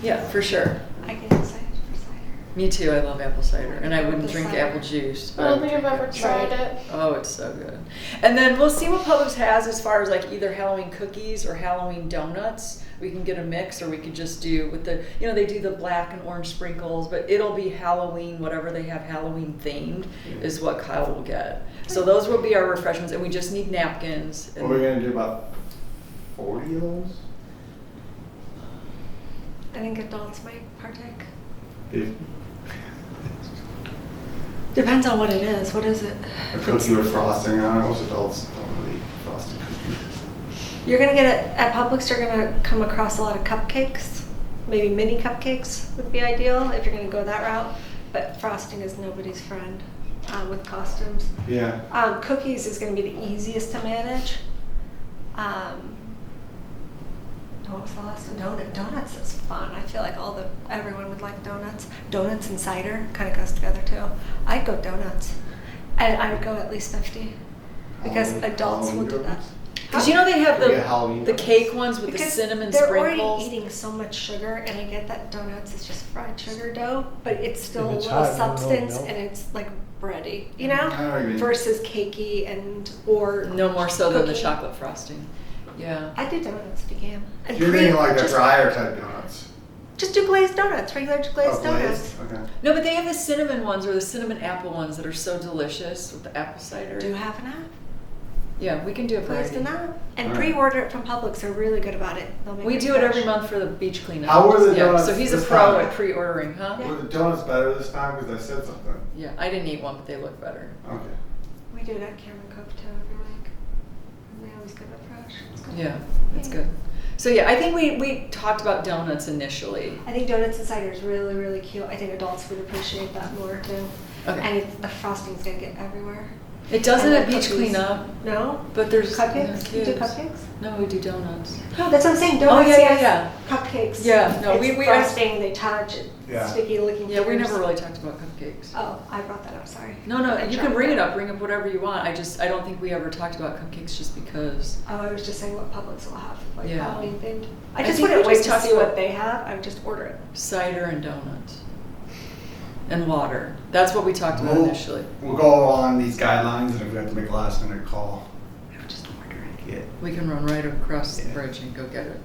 Yeah, for sure. I get excited for cider. Me too. I love apple cider, and I wouldn't The drink cider. apple juice. But I I don't would think I've drink ever apple cider. tried it. Oh, it's so good. And then we'll see what Publix has as far as like either Halloween cookies or Halloween donuts. We can get a mix, or we could just do with the, they do the black and orange sprinkles, but it'll be Halloween, whatever they have Halloween themed is what Kyle will get. So those will be our refreshments, and we just need napkins. And What are we gonna do, about 40 of those? I think adults might partake. If Depends on what it is. What is it? a cookie with frosting on it, most adults don't really eat frosted cookies. You're gonna get it at Publix. You're gonna come across a lot of cupcakes. Maybe mini cupcakes would be ideal if you're gonna go that route. But frosting is nobody's friend with costumes. Yeah. Cookies is gonna be the easiest to manage. What was the last one? Donuts is fun. I feel like everyone would like donuts. Donuts and cider kind of goes together too. I'd go donuts, and I would go at least 50 because Halloween- adults will Halloween do that. donuts? Because you know they have Can we get Halloween the donuts? cake ones with the Because cinnamon they're sprinkles. already eating so much sugar, and I get that donuts is just fried sugar dough, but it's still a If it's little hot, you don't substance, know. and it's like bready, you I know know, what you mean. versus cakey or No more so than the cookie. chocolate frosting. Yeah. I do donuts if you can. And You're thinking like a just- drier type donuts. Just do glazed donuts, regular glazed Oh, donuts. glazed? Okay. No, but they have the cinnamon ones or the cinnamon apple ones that are so delicious with the apple cider. Do you have an app? Yeah, we can do a Glazed variety. an app? And Alright. pre-order it from Publix. They're really good about it. They'll make We do it fresh. every month for the beach cleanup. How were the Yeah, donuts so he's a this pro time? at pre-ordering, huh? Yeah. Were the donuts better this time because I said something? Yeah, I didn't eat one, but they look better. Okay. We do it at Cameron Cook too every week. And they always give it fresh. It's good. Yeah, that's good. So yeah, I think we talked about donuts initially. I think donuts and cider is really, really cute. I think adults would appreciate that more too. Okay. And the frosting's gonna get everywhere. It doesn't And at the beach cookies. cleanup, No? but there's Cupcakes? You do kids. cupcakes? No, we do donuts. No, that's what I'm saying. Oh, Donuts, yeah, yes. yeah. Cupcakes. Yeah, no, It's we frosting, they touch, it's Yeah. sticky looking Yeah, we fingers. never really talked about cupcakes. Oh, I brought that up, sorry. No, I you can dropped bring that. it up. Bring up whatever you want. I don't think we ever talked about cupcakes just because. Oh, I was just saying what Publix will have, like Yeah. Halloween themed. I I just think wouldn't we wait just to talked see what about- they have, I would just order it. Cider and donuts. And water. That's what we talked about We'll- initially. We'll go on these guidelines, and if we have to make a last minute call, I would just order it. yeah. We can run right across the Yeah. bridge and go get it.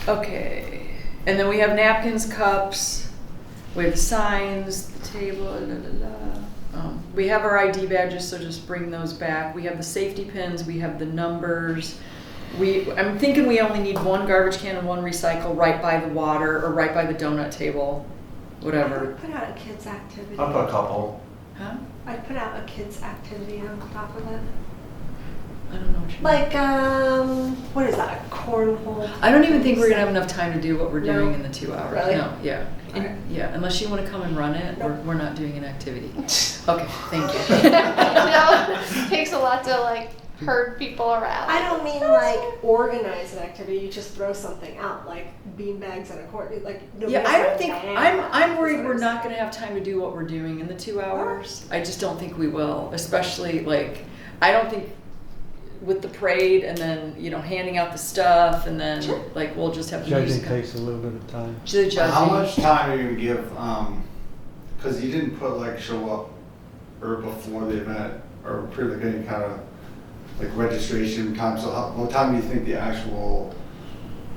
Okay. And then we have napkins, cups, we have signs, the table, la la la. We have our ID badges, so just bring those back. We have the safety pins, we have the numbers. I'm thinking we only need one garbage can and one recycle right by the water or right by the donut table, whatever. I'd put out a kid's activity. I'll put a couple. Huh? I'd put out a kid's activity on top of it. I don't know what you mean. Like, what is that, cornhole? I don't even think we're gonna have enough time to do what we're No? doing in the 2 hours. Really? No, yeah. Okay. Yeah, unless you wanna come and run it, Nope. we're not doing an activity. Okay, thank you. You know, it takes a lot to like herd people around. I don't mean like organize an activity, you just throw something out, like bean bags in a court, like. nobody Yeah, has I to don't think, bang. I'm worried That's we're what not I'm gonna have time to do what we're doing in the 2 hours. I just don't think we will, especially like, I don't think with the parade and then, handing out the stuff and then Sure. like, we'll just have the Judging music. takes a little bit of time. The judging. How much time are you gonna give, cause you didn't put like show up or before the event or like any kind of like registration time, so what time do you think the actual,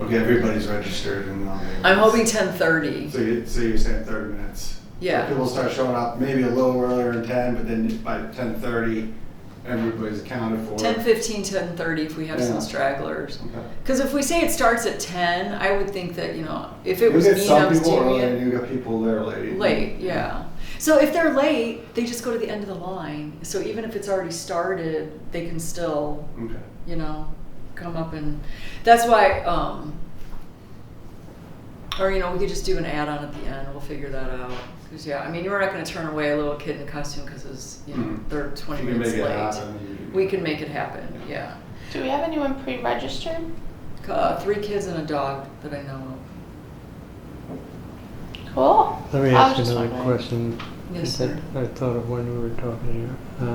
okay, everybody's registered and all that? I'm hoping 10:30. So you're saying 30 minutes? Yeah. So people start showing up maybe a little earlier than 10, but then by 10:30, everybody's accounted for. 10:15, 10:30 if we have Yeah. some stragglers. Okay. Because if we say it starts at 10, I would think that, if it was You me get and I some was people doing early it, and you got people there late. late, yeah. So if they're late, they just go to the end of the line. So even if it's already started, they can still, Okay. come up and, that's why, or, we could just do an add-on at the end, we'll figure that out. Because, you're not gonna turn away a little kid in a costume because it's, Mhm. they're 20 You can minutes make it late. happen. We can make it happen, yeah. Do we have anyone pre-registered? 3 kids and a dog that I know of. Cool. Let me I was ask just another wondering. question Yes, that sir. I thought of when we were talking here.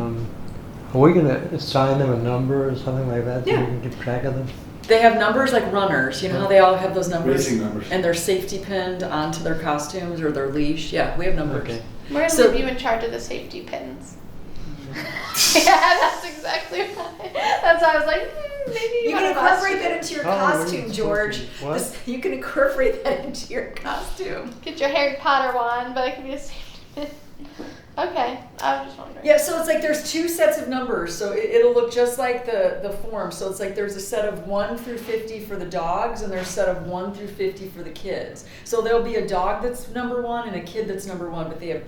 Are we gonna assign them a number or something like that so Yeah. we can keep track of them? They have numbers like runners, how they all have those numbers? Racing numbers. And they're safety pinned onto their costumes or their leash. Yeah, we have numbers. Okay. We're gonna So- leave you in charge of the safety pins. Yeah, that's exactly right. That's why I was like, maybe You can one of us incorporate should that into your Oh, costume, wait, George. what? You can incorporate that into your costume. Get your Harry Potter wand, but it can be a safety pin. Okay, I was just wondering. Yeah, so it's like there's two sets of numbers, so it'll look just like the form. So it's like there's a set of 1 through 50 for the dogs, and there's a set of 1 through 50 for the kids. So there'll be a dog that's number 1 and a kid that's number 1, but they have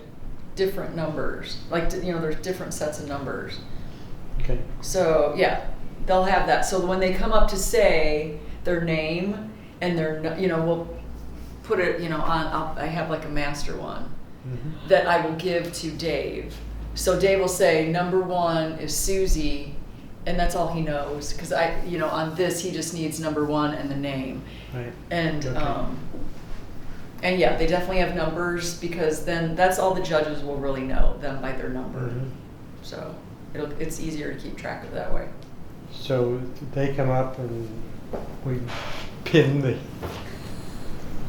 different numbers. Like, there's different sets of numbers. Okay. So yeah, they'll have that. So when they come up to say their name and we'll put it, I have like a master one that I will give to Dave. So Dave will say number 1 is Susie, and that's all he knows, because on this he just needs number 1 and the name. Right. And Okay. and yeah, they definitely have numbers, because then that's all the judges will really know them by their number. Mhm. So it's easier to keep track of that way. So they come up and we pin the.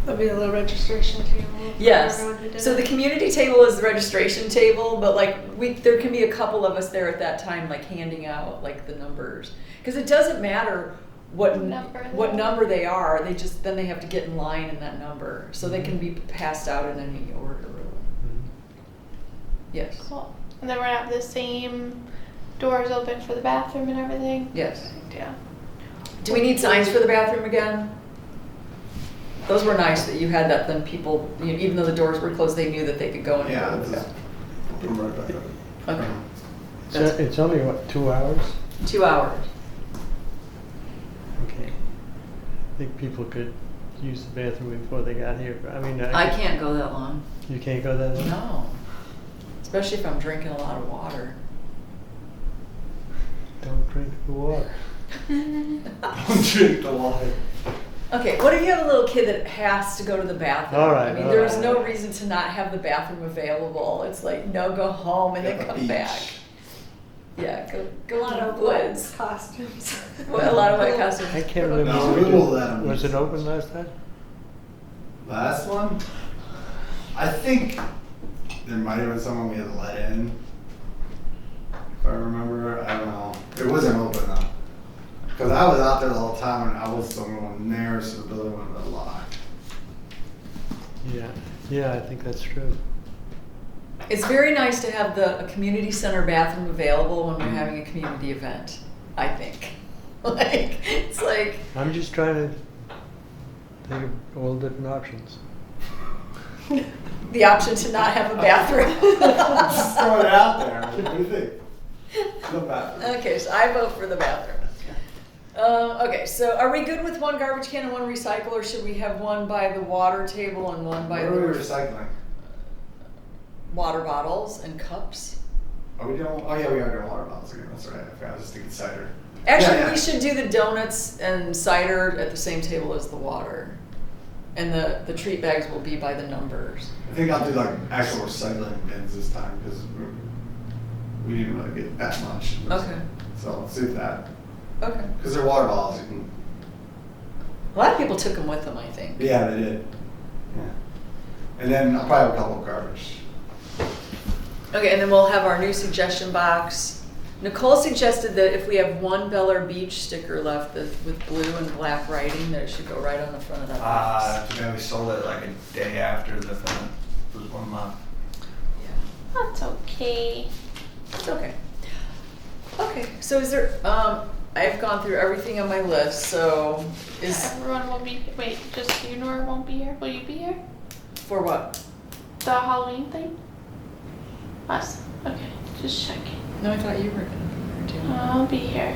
There'll be a little registration table. for Yes. everyone who did So it. the community table is the registration table, but there can be a couple of us there at that time, like handing out like the numbers, because it doesn't matter what number they are. Then they have to get in line in that number, so they can be passed out in any order. Really. Yes. Cool. And then we're gonna have the same doors open for the bathroom and everything. Yes. Yeah. Do we need signs for the bathroom again? Those were nice that you had that. Then people, even though the doors were closed, they knew that they could go in. Yeah, and go. just put 'em right back up. Okay. So it's only what, 2 hours? 2 hours. Okay. I think people could use the bathroom before they got here. I mean, I can't go that long. You can't go that long? No. Especially if I'm drinking a lot of water. Don't drink the water. Don't drink the water. Okay, what if you have a little kid that has to go to the bathroom? All right, I mean, all there's right. no reason to not have the bathroom available. It's like, no, go home and then At the come beach. back. Yeah, A go lot to the of woods. costumes. Well, a lot of white costumes. I can't remember. No, we will let 'em Was use it it. open last time? Last one? I think there might have been someone we had to let in. If I remember, I don't know. It wasn't open though. Because I was out there the whole time and I was the only one there, so the building would have been locked. Yeah. Yeah, I think that's true. It's very nice to have a community center bathroom available when we're having a community event, I think. It's like, I'm just trying to think of all different options. the option to not have a bathroom. Just throw it out there. What do you think? No bathroom. Okay, so I vote for the bathroom. Okay, so are we good with 1 garbage can and 1 recycle, or should we have 1 by the water table and 1 by What are we the recycling? water bottles and cups? Are we doing? Oh yeah, we are doing water bottles again. That's right. I forgot. I was just thinking cider. Actually, Yeah. we should do the donuts and cider at the same table as the water. And the treat bags will be by the numbers. I think I'll do like actual recycling bins this time because we didn't really get that much. Okay. So let's do that. Okay. Because they're water bottles. You can, A lot of people took them with them, I think. yeah, they did. Yeah. And then I'll probably have a couple of garbage. Okay, and then we'll have our new suggestion box. Nicole suggested that if we have 1 Bel Air Beach sticker left with blue and black writing, that it should go right on the front of that box. Yeah, we sold it like a day after the event. It was 1 month. Yeah. That's okay. It's okay. Okay, so is there, I've gone through everything on my list, so Everyone will be. Wait, just you, Nora, won't be here. Will you be here? for what? The Halloween thing. Us. Okay, just checking. No, I thought you were gonna be here too. I'll be here.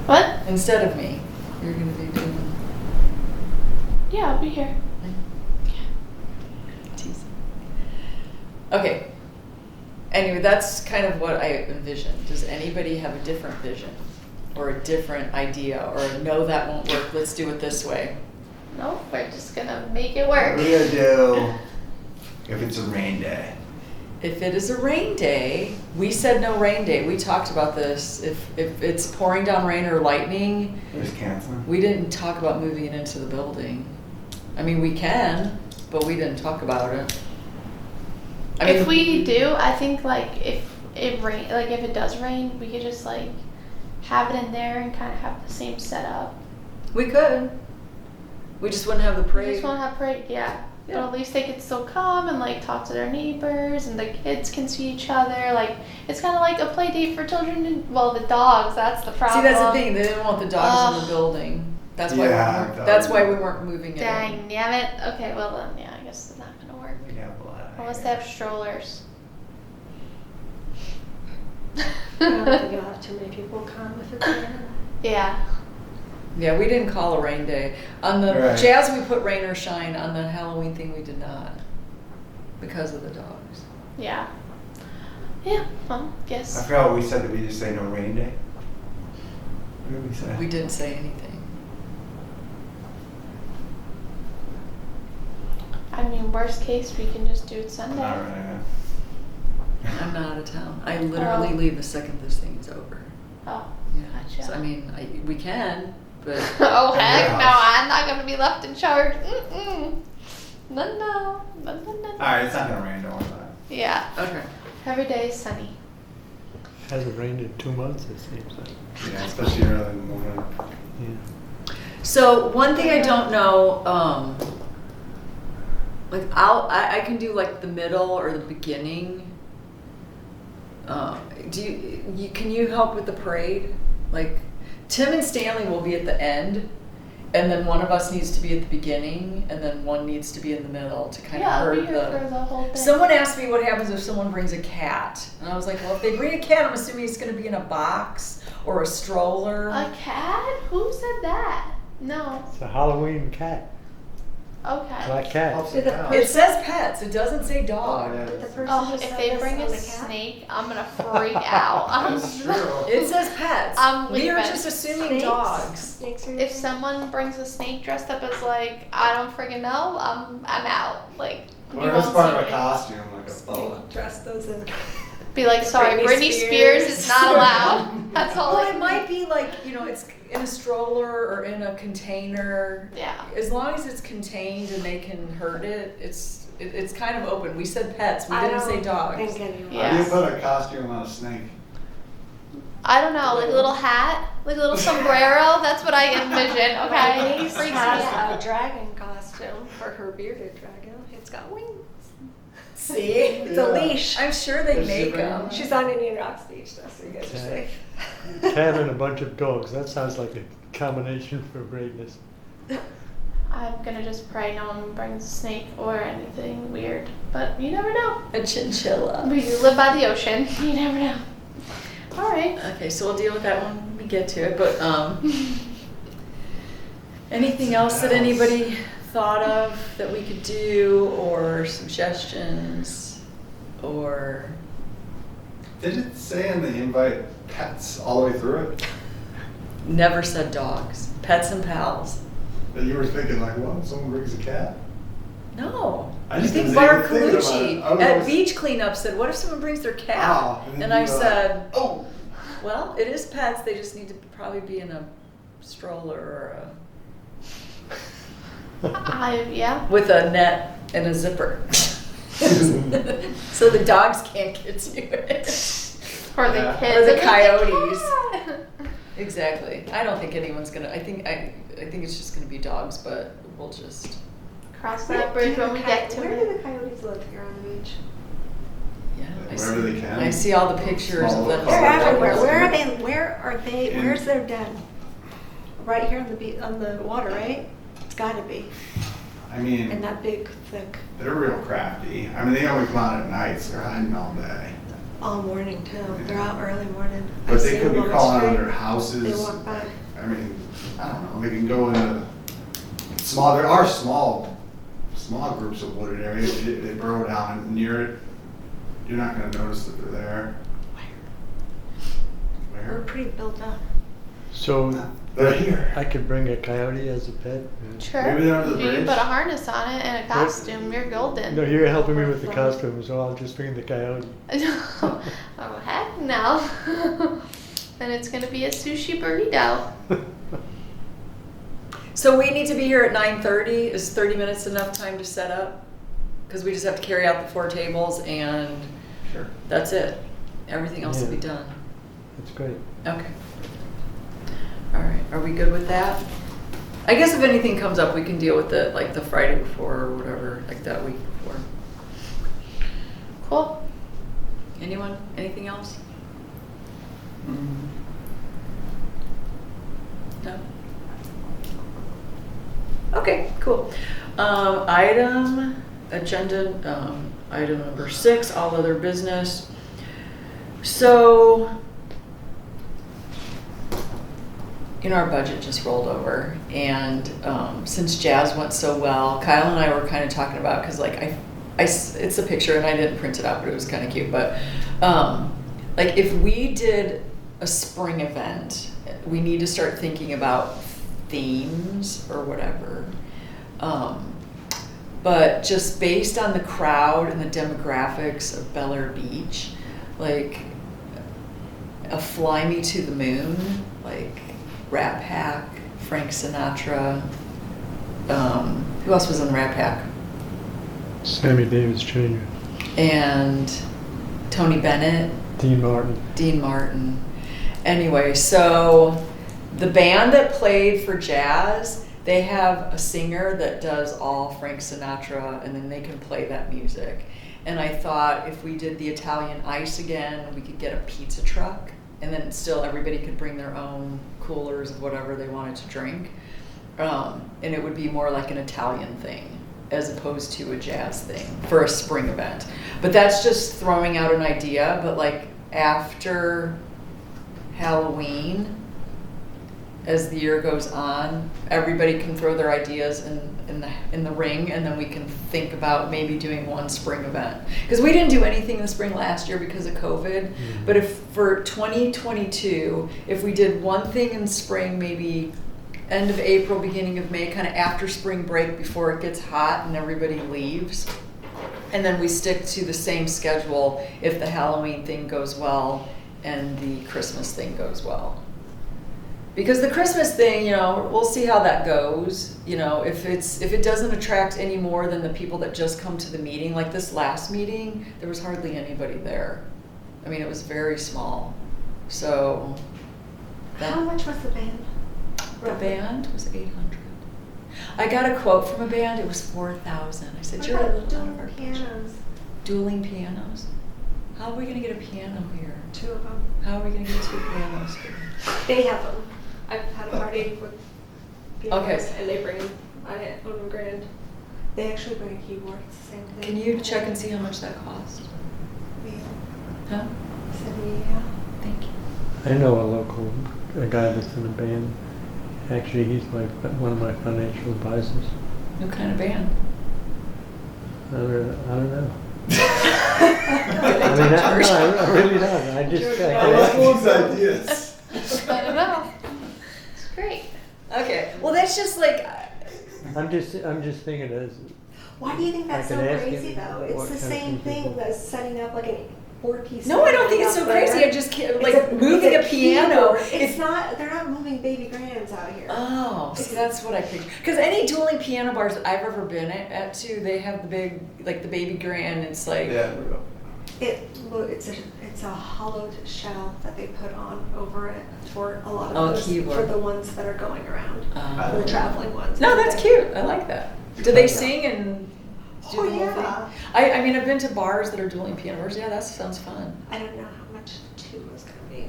What? Instead of me, you're gonna be doing. Yeah, I'll be here. Teasing. Okay. Anyway, that's kind of what I envisioned. Does anybody have a different vision? Or a different idea? Or a, no, that won't work, let's do it this way? Nope, we're just gonna make it What work. are we gonna do if it's a rain day? If it is a rain day, we said no rain day. We talked about this. If it's pouring down rain or lightning, Just canceling? we didn't talk about moving it into the building. I mean, we can, but we didn't talk about it. I mean, If we do, I think like if it does rain, we could just like have it in there and kind of have the same setup. we could. We just wouldn't have the We parade. just won't have parade, yeah. But at least they can still come and like talk to their neighbors, and the kids can see each other. Like it's kind of like a play date for children. And, well, the dogs. That's the problem. See, that's the thing. They didn't want the dogs in the building. That's why. Yeah, That's why we weren't moving it. Dang, damn it. Okay, well then, yeah, I guess it's not gonna work. We have a lot of Unless they have strollers. I don't think you'll have too many people come if it's raining. Yeah. Yeah, we didn't call a rain day. On the Right. jazz, we put rain or shine. On the Halloween thing, we did not because of the dogs. Yeah. Yeah. Well, I guess. forgot what we said. Did we just say no rain day? What did we say? We didn't say anything. I mean, worst case, we can just do it Sunday. All right. I'm not out of town. I literally Oh. leave the second this thing's over. Oh. Yeah. Gotcha. So I mean, we can, but Oh heck Yeah. no! I'm not gonna be left in charge. Mm-mm. No. All right, it's not gonna rain. Don't worry about it. Yeah. okay. Every day is sunny. Hasn't rained in 2 months, it seems like. Yeah, especially early in the morning. Yeah. So one thing I don't know, like I can do like the middle or the beginning. Can you help with the parade? Like Tim and Stanley will be at the end, and then one of us needs to be at the beginning, and then one needs to be in the middle to kind Yeah, I'll of be herd here for the whole thing. Someone asked me what happens if someone brings a cat, and I was like, well, if they bring a cat, I'm assuming it's going to be in a box or a stroller. A cat? Who said that? No. It's a Halloween cat, Okay. black cat. Did the Yeah. It says pets. It doesn't say dog. Yeah. Did the person Oh, who if said they this bring on a the cat? snake, I'm gonna freak out. That's true. It says pets. I'm We were leaving. just assuming Snakes? dogs. Snakes are If someone brings a snake dressed up as like I don't friggin' know, I'm out. Like you Or if it's won't part see of a me. costume, like a boa. dress those in. Be like, sorry, Britney Spears is not allowed. That's all. Well, I it might be like, it's in a stroller or in a container. Yeah. As long as it's contained and they can herd it, it's kind of open. We said pets. We I didn't don't say dogs. think anyone. Yeah. How do you put a costume on a snake? I don't know, like a little hat, like a little sombrero. That's what I envision. My Okay. niece Freaks me has out. a dragon costume for her bearded dragon. It's got wings. See? It's a Yeah. leash. I'm sure they Does she make bring them. them? She's on Indian Rocks Beach, though, so you guys are Okay. safe. Cat and a bunch of dogs, that sounds like a combination for greatness. I'm gonna just pray no one brings a snake or anything weird. But you never know. A chinchilla. We do live by the ocean. You never know. All right. Okay, so we'll deal with that when we get to it. But anything else that anybody thought of that we could do, or suggestions, or Did it say in the invite pets all the way through it? never said dogs, pets and pals. That you were thinking like, what? Someone brings a cat? No. I I just think didn't Bar even think about Colucci it. I was at always- beach cleanup said, what if someone brings their cat? Oh, and then and I you go, said, oh. well, it is pets, they just need to probably be in a stroller or Yeah. with a net and a zipper. So the dogs can't get to it. Or the Yeah. kids. Or the and coyotes. cat. Exactly. I don't think anyone's gonna, I think it's just gonna be dogs, but we'll just, Cross that bridge when we get to Where it. do the coyotes live here on the beach? yeah. I Wherever see- they can. I see all the pictures Small of them. little They're coyotes. everywhere. Where are they? Where are they? In- Where's their den? Right here on the on the water, right? It's got to be. I And mean, that big, thick, they're real crafty. I mean, they only come out at night, so they're hiding all day. all morning too. They're out early morning. But I've they seen could be them on the crawling street. under houses. They walk by. I mean, I don't know. They can go into small. There are small groups of wooded areas. They burrow down near it. You're not going to notice that they're there. We're Where? pretty built up. So They're here. I could bring a coyote as a pet? Sure. Maybe they're under the You bridge. put a harness on it and a costume, you're golden. No, you're helping me with the costume, so I'll just bring the coyote. Oh, heck no. Then it's going to be a sushi burrito. So we need to be here at 9:30. Is 30 minutes enough time to set up? Because we just have to carry out the 4 tables and Sure. that's it. Everything else will be Yeah. done. That's great. Okay. All right. Are we good with that? I guess if anything comes up, we can deal with it like the Friday before or whatever, like that week before. Cool. Anyone? Anything else? No? Okay, cool. Agenda item number 6, all other business. So, our budget just rolled over, and since jazz went so well, Kyle and I were kind of talking about, because like it's a picture and I didn't print it out, but it was kind of cute. But like if we did a spring event, we need to start thinking about themes or whatever. But just based on the crowd and the demographics of Bel Air Beach, like a Fly Me to the Moon, like Rat Pack, Frank Sinatra. Who else was in the Rat Pack? Sammy Davis Jr. And Tony Bennett. Dean Martin. Anyway, so the band that played for jazz, they have a singer that does all Frank Sinatra, and then they can play that music. And I thought if we did the Italian Ice again, we could get a pizza truck, and then still everybody could bring their own coolers of whatever they wanted to drink. And it would be more like an Italian thing as opposed to a jazz thing for a spring event. But that's just throwing out an idea, but like after Halloween, as the year goes on, everybody can throw their ideas in the ring, and then we can think about maybe doing one spring event. Because we didn't do anything in the spring last year because of COVID, but if for 2022, if we did one thing in spring, maybe end of April, beginning of May, kind of after spring break before it gets hot and everybody leaves, and then we stick to the same schedule if the Halloween thing goes well and the Christmas thing goes well. Because the Christmas thing, we'll see how that goes. If it doesn't attract any more than the people that just come to the meeting, like this last meeting, there was hardly anybody there. I mean, it was very small. So How much was the band? the band was 800. I got a quote from a band, it was 4,000. I said, What you're a about little out of our dueling budget. pianos? Dueling pianos? How are we gonna get a piano here? 2 of them. How are we gonna get 2 pianos here? They have them. I've had a party with pianos, Okay. and they bring them. I own them grand. They actually bring a keyboard. It's the same thing. Can you check and see how much that cost? Yeah. Huh? Said yeah. Thank you. I know a guy that's in a band. Actually, he's one of my financial advisors. What kind of band? I don't know. I I really don't. I just. I love those ideas. I don't know. It's great. Okay, well that's just like, I'm just thinking as. Why do you think that's I so could ask crazy him though? what It's the kind of same thing thing people- as setting up like an 4-piece. no, I don't think it's so crazy. I just can't, like moving a piano. It's not. They're not moving baby grands out here. Oh, see, that's what I picture. Because any dueling piano bars that I've ever been at too, they have the big, like the baby grand. It's like, Yeah, there we go. It's a hollowed shell that they put on over it for a lot of Oh, those, keyboard. for the ones that are going around, the oh. traveling ones. No, that's cute. I like that. Do they sing and do Oh, the whole yeah. thing? I mean, I've been to bars that are dueling piano bars. Yeah, that sounds fun. I don't know how much 2 is going to be.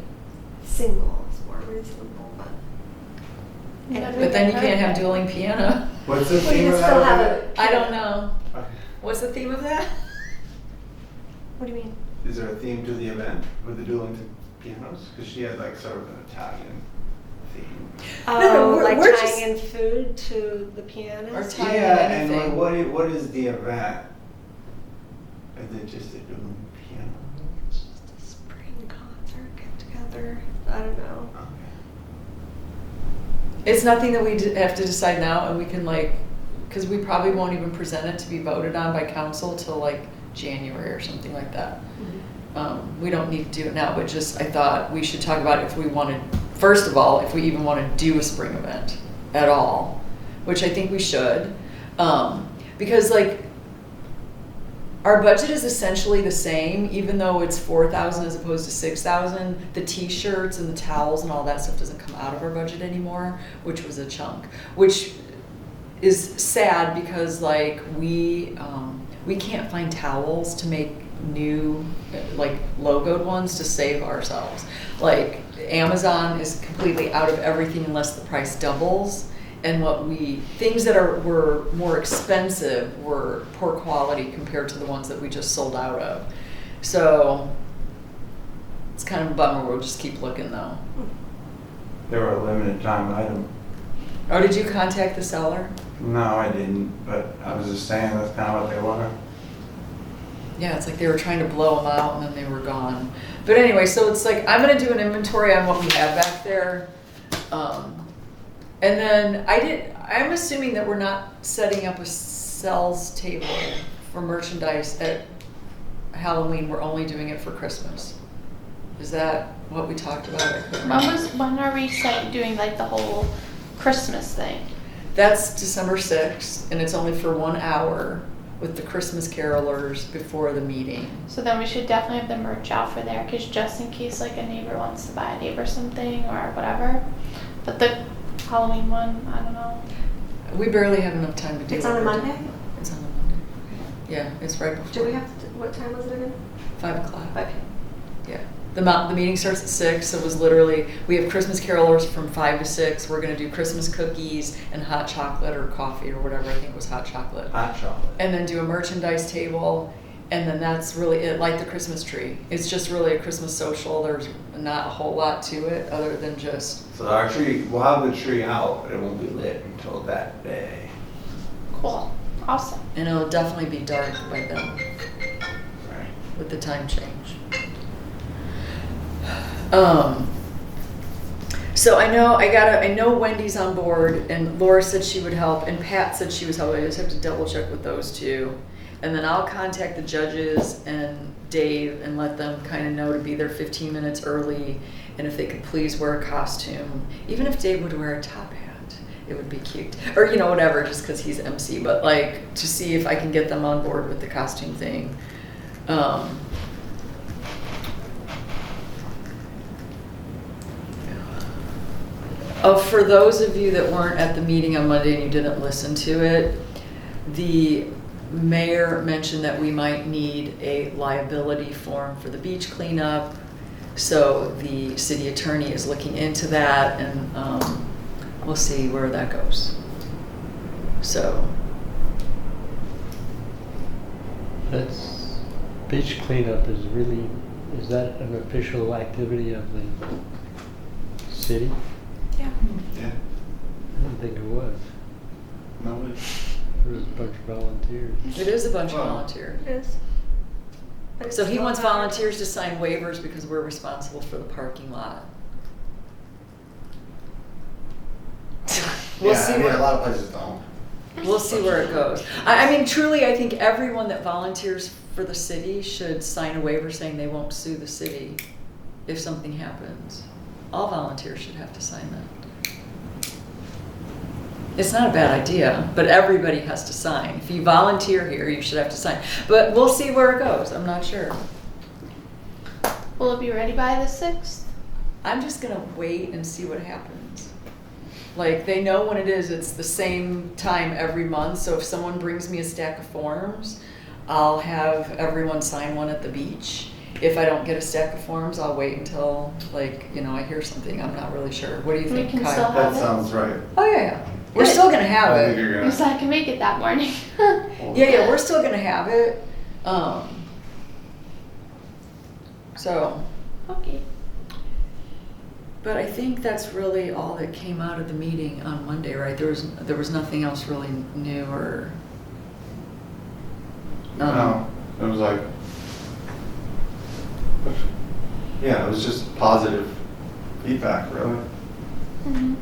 Single is more reasonable, but. But then you can't have dueling piano. What's the Well, you theme can of still that? have event? a. I don't know. Okay. What's the theme of that? What do you mean? Is there a theme to the event with the dueling pianos? Because she had like sort of an Italian theme. No, like we're tying in food to the pianos? Or tying in Yeah, anything. and what is the event? Is it just a dueling piano? It's just a spring concert get together. I don't know. Okay. It's nothing that we have to decide now, and we can because we probably won't even present it to be voted on by council till like January or something like that. We don't need to do it now, but just I thought we should talk about if we wanted, first of all, if we even want to do a spring event at all, which I think we should, because like our budget is essentially the same, even though it's 4,000 as opposed to 6,000. The t-shirts and the towels and all that stuff doesn't come out of our budget anymore, which was a chunk, which is sad because like we can't find towels to make new like logoed ones to save ourselves. Like Amazon is completely out of everything unless the price doubles. And things that were more expensive were poor quality compared to the ones that we just sold out of. So it's kind of a bummer. We'll just keep looking though. They were a limited time item. Oh, did you contact the seller? No, I didn't, but I was just saying that's kind of what they were. Yeah, it's like they were trying to blow them out and then they were gone. But anyway, so it's like I'm gonna do an inventory on what we have back there. And then I'm assuming that we're not setting up a sales table for merchandise at Halloween. We're only doing it for Christmas. Is that what we talked about? I couldn't remember. When are we doing like the whole Christmas thing? That's December 6th, and it's only for 1 hour with the Christmas carolers before the meeting. So then we should definitely have the merch out for there, because just in case like a neighbor wants to buy a neighbor something or whatever. But the Halloween one, I don't know. We barely have enough time to do it. It's on a Monday? It's on a Monday. Yeah, it's right before. Do we have to, what time was it again? 5 o'clock. Okay. Yeah. The meeting starts at 6, so it was literally, we have Christmas carolers from 5 to 6. We're going to do Christmas cookies and hot chocolate or coffee or whatever. I think it was hot chocolate. Hot chocolate. And then do a merchandise table, and then that's really it, like the Christmas tree. It's just really a Christmas social. There's not a whole lot to it other than just... So our tree, we'll have the tree out, but it won't be lit until that day. Cool. Awesome. And it'll definitely be dark by then Right. with the time change. So I know Wendy's on board, and Laura said she would help, and Pat said she was helping. I just have to double check with those two. And then I'll contact the judges and Dave and let them kind of know to be there 15 minutes early, and if they could please wear a costume. Even if Dave would wear a top hat, it would be cute. Or, whatever, just because he's MC. But, like, to see if I can get them on board with the costume thing. For those of you that weren't at the meeting on Monday and you didn't listen to it, the mayor mentioned that we might need a liability form for the beach cleanup. So the city attorney is looking into that, and we'll see where that goes. So. That's, beach cleanup is that an official activity of the city? Yeah. Yeah. I didn't think it was. No, It was a bunch of volunteers. It is a bunch of Wow. volunteers. It is. But it's So he still wants not- volunteers to sign waivers because we're responsible for the parking lot. We'll see A where, lot of places don't. we'll see where it goes. I mean, truly, I think everyone that volunteers for the city should sign a waiver saying they won't sue the city if something happens. All volunteers should have to sign that. It's not a bad idea, but everybody has to sign. If you volunteer here, you should have to sign. But we'll see where it goes. I'm not sure. Will it be ready by the 6th? I'm just gonna wait and see what happens. Like, they know when it is. It's the same time every month. So if someone brings me a stack of forms, I'll have everyone sign one at the beach. If I don't get a stack of forms, I'll wait until, like, I hear something. I'm not really sure. What do you We think, can Kyle? still have That sounds right. Oh, yeah. We're Good. still gonna have I think it. you're Because gonna. I can make it that morning. Yeah, we're still gonna have it. So, Okay. but I think that's really all that came out of the meeting on Monday, right? There was nothing else really new or. No, it was like. Yeah, it was just positive feedback, really. Mm-hmm.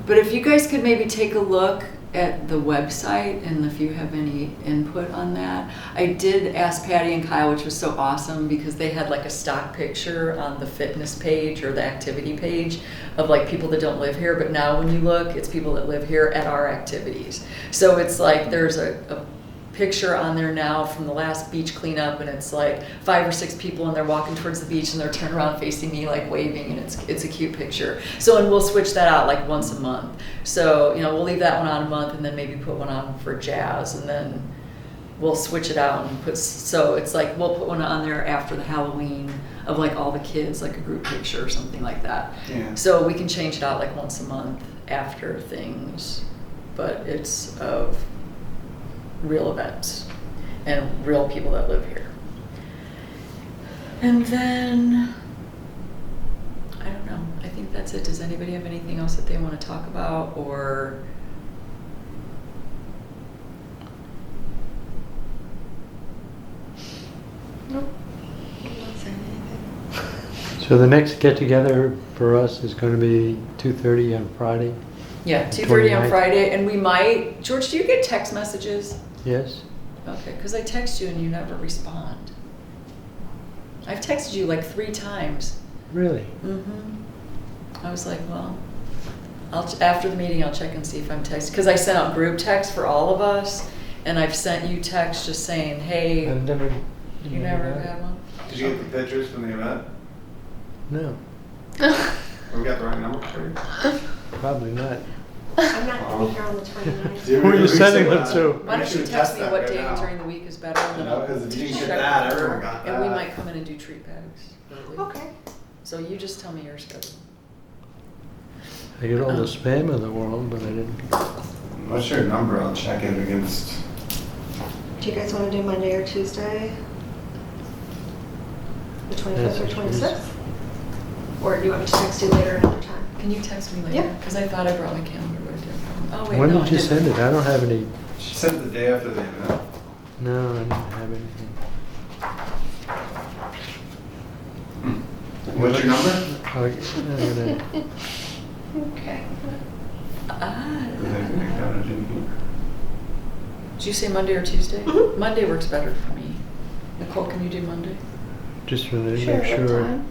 But if you guys could maybe take a look at the website and if you have any input on that. I did ask Patty and Kyle, which was so awesome because they had like a stock picture on the fitness page or the activity page of like people that don't live here, but now when you look, it's people that live here at our activities. So it's like there's a picture on there now from the last beach cleanup, and it's like 5 or 6 people, and they're walking towards the beach, and they're turned around facing me, like waving, and it's a cute picture. So, and we'll switch that out like once a month. So, we'll leave that one on a month, and then maybe put one on for jazz, and then we'll switch it out and put. So it's like we'll put one on there after the Halloween of like all the kids, like a group picture or something like that. Yeah. So we can change it out like once a month after things, but it's of real events and real people that live here. And then, I don't know, I think that's it. Does anybody have anything else that they want to talk about, or? Nope. So the next get-together for us is going to be 2:30 on Friday? Yeah, 2:30 on 29th. Friday, and we might, George, do you get text messages? Yes? Okay, because I text you and you never respond. I've texted you like 3 times. Really? I was like, well, after the meeting, I'll check and see if I'm texting. Because I sent out group text for all of us, and I've sent you text just saying, hey, I've never... you never had one? Did you get the pictures from the event? No, We got the right number for you? probably not. I'm not gonna be here on the 29th. Who are you sending them to? Why don't you should text me that what right day now. during the week is better, and then You know, I'll 'cause if you didn't get check that, with her, everyone got and we that. might come in and do treat bags early. Okay. So you just tell me your schedule. I get all the spam in the world, but I didn't... What's your number? I'll check it against. Do you guys want to do Monday or Tuesday? The 25th or Yes, please. 26th? Or do you want me to text you later another time? Can you text me later? Yeah. Because I thought I brought my calendar with you. Oh, wait, When no, did I you didn't. send it? I don't have any... She sent it the day after the event. No, I didn't have anything. What's your number? I'm gonna... Okay. Ah. Mhm. Did you say Monday or Tuesday? Mhm. Monday works better for me. Nicole, can you do Monday? Just wanted to Sure, make what sure... time?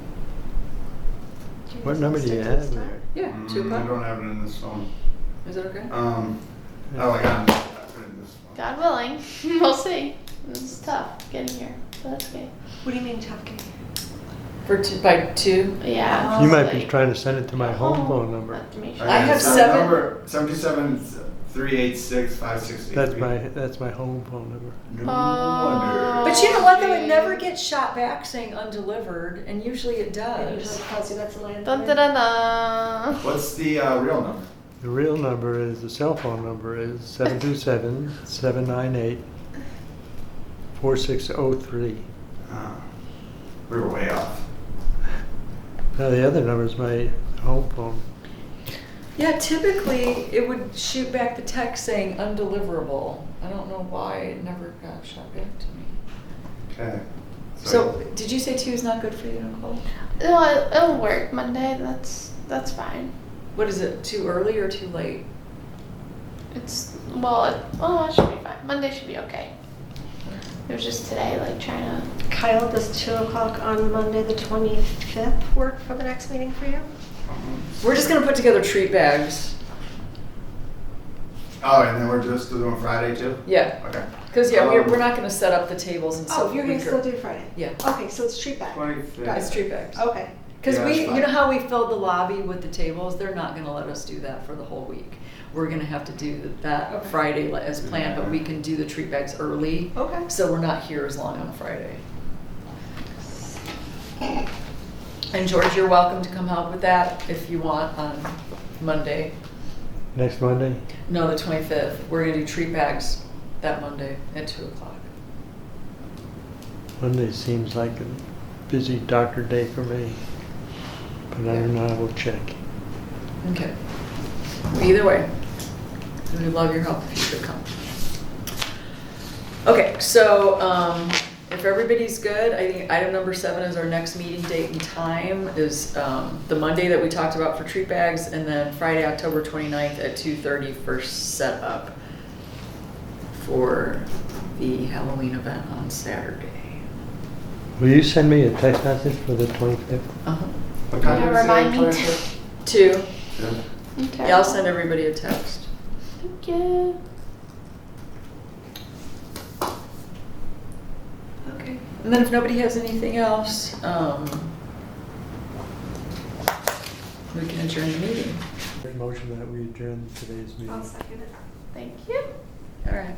What number do you have there? Yeah, 2 I o'clock. don't have it in this phone. Is that okay? Oh, I got it. I put it in this phone. God willing. We'll see. It's tough getting here, but that's okay. What do you mean tough game? By 2? Yeah. You it's might be like- trying to send it to my home Oh, phone number. have to make I sure. I have it's the 7. Number 773865683. That's my home phone number. No Oh. wonder. But you know what, though? It never gets shot back saying undelivered, and usually it It does. usually tells you that's a landline. Dun, da, da, da. What's the real number? The real number is, the cell phone number is 727-798-4603. We were way off. Now the other number is my home phone. Yeah, typically it would shoot back the text saying undeliverable. I don't know why it never got shot back to me. Okay. So, did you say 2 is not good for you, Nicole? No, it'll work Monday. That's fine. What is it, too early or too late? It's it should be fine. Monday should be okay. It was just today, like trying to. Kyle, does 2 o'clock on Monday the 25th work for the next meeting for you? We're just gonna put together treat bags. Oh, and then we're just doing Friday too? Yeah, Okay. because we're not gonna set up the tables and stuff. Oh, you're gonna We still could- do Friday? Yeah, Okay, so it's treat bag. 25th. it's treat bags. Okay. Because Yeah, that's you fine. know how we filled the lobby with the tables? They're not gonna let us do that for the whole week. We're gonna have to do that Okay. Friday as planned, but we can do the treat bags early. Okay. So we're not here as long on a Friday. And George, you're welcome to come help with that if you want on Monday. Next Monday? No, the 25th. We're gonna do treat bags that Monday at 2 o'clock. Monday seems like a busy doctor day for me. But I don't know, I will check. Okay. Either way, we love your help if you could come. Okay, so if everybody's good, I think item number 7 is our next meeting date and time is the Monday that we talked about for treat bags, and then Friday, October 29th at 2:30 for setup for the Halloween event on Saturday. Will you send me a text message for the 25th? Uh-huh. What time Yeah, is it? remind me. 25th? 2. Yeah. Okay. Yeah, I'll send everybody a text. Thank you. And then if nobody has anything else, we can adjourn the meeting. Motion that we adjourn today's meeting. I'll second it. Thank you. All right.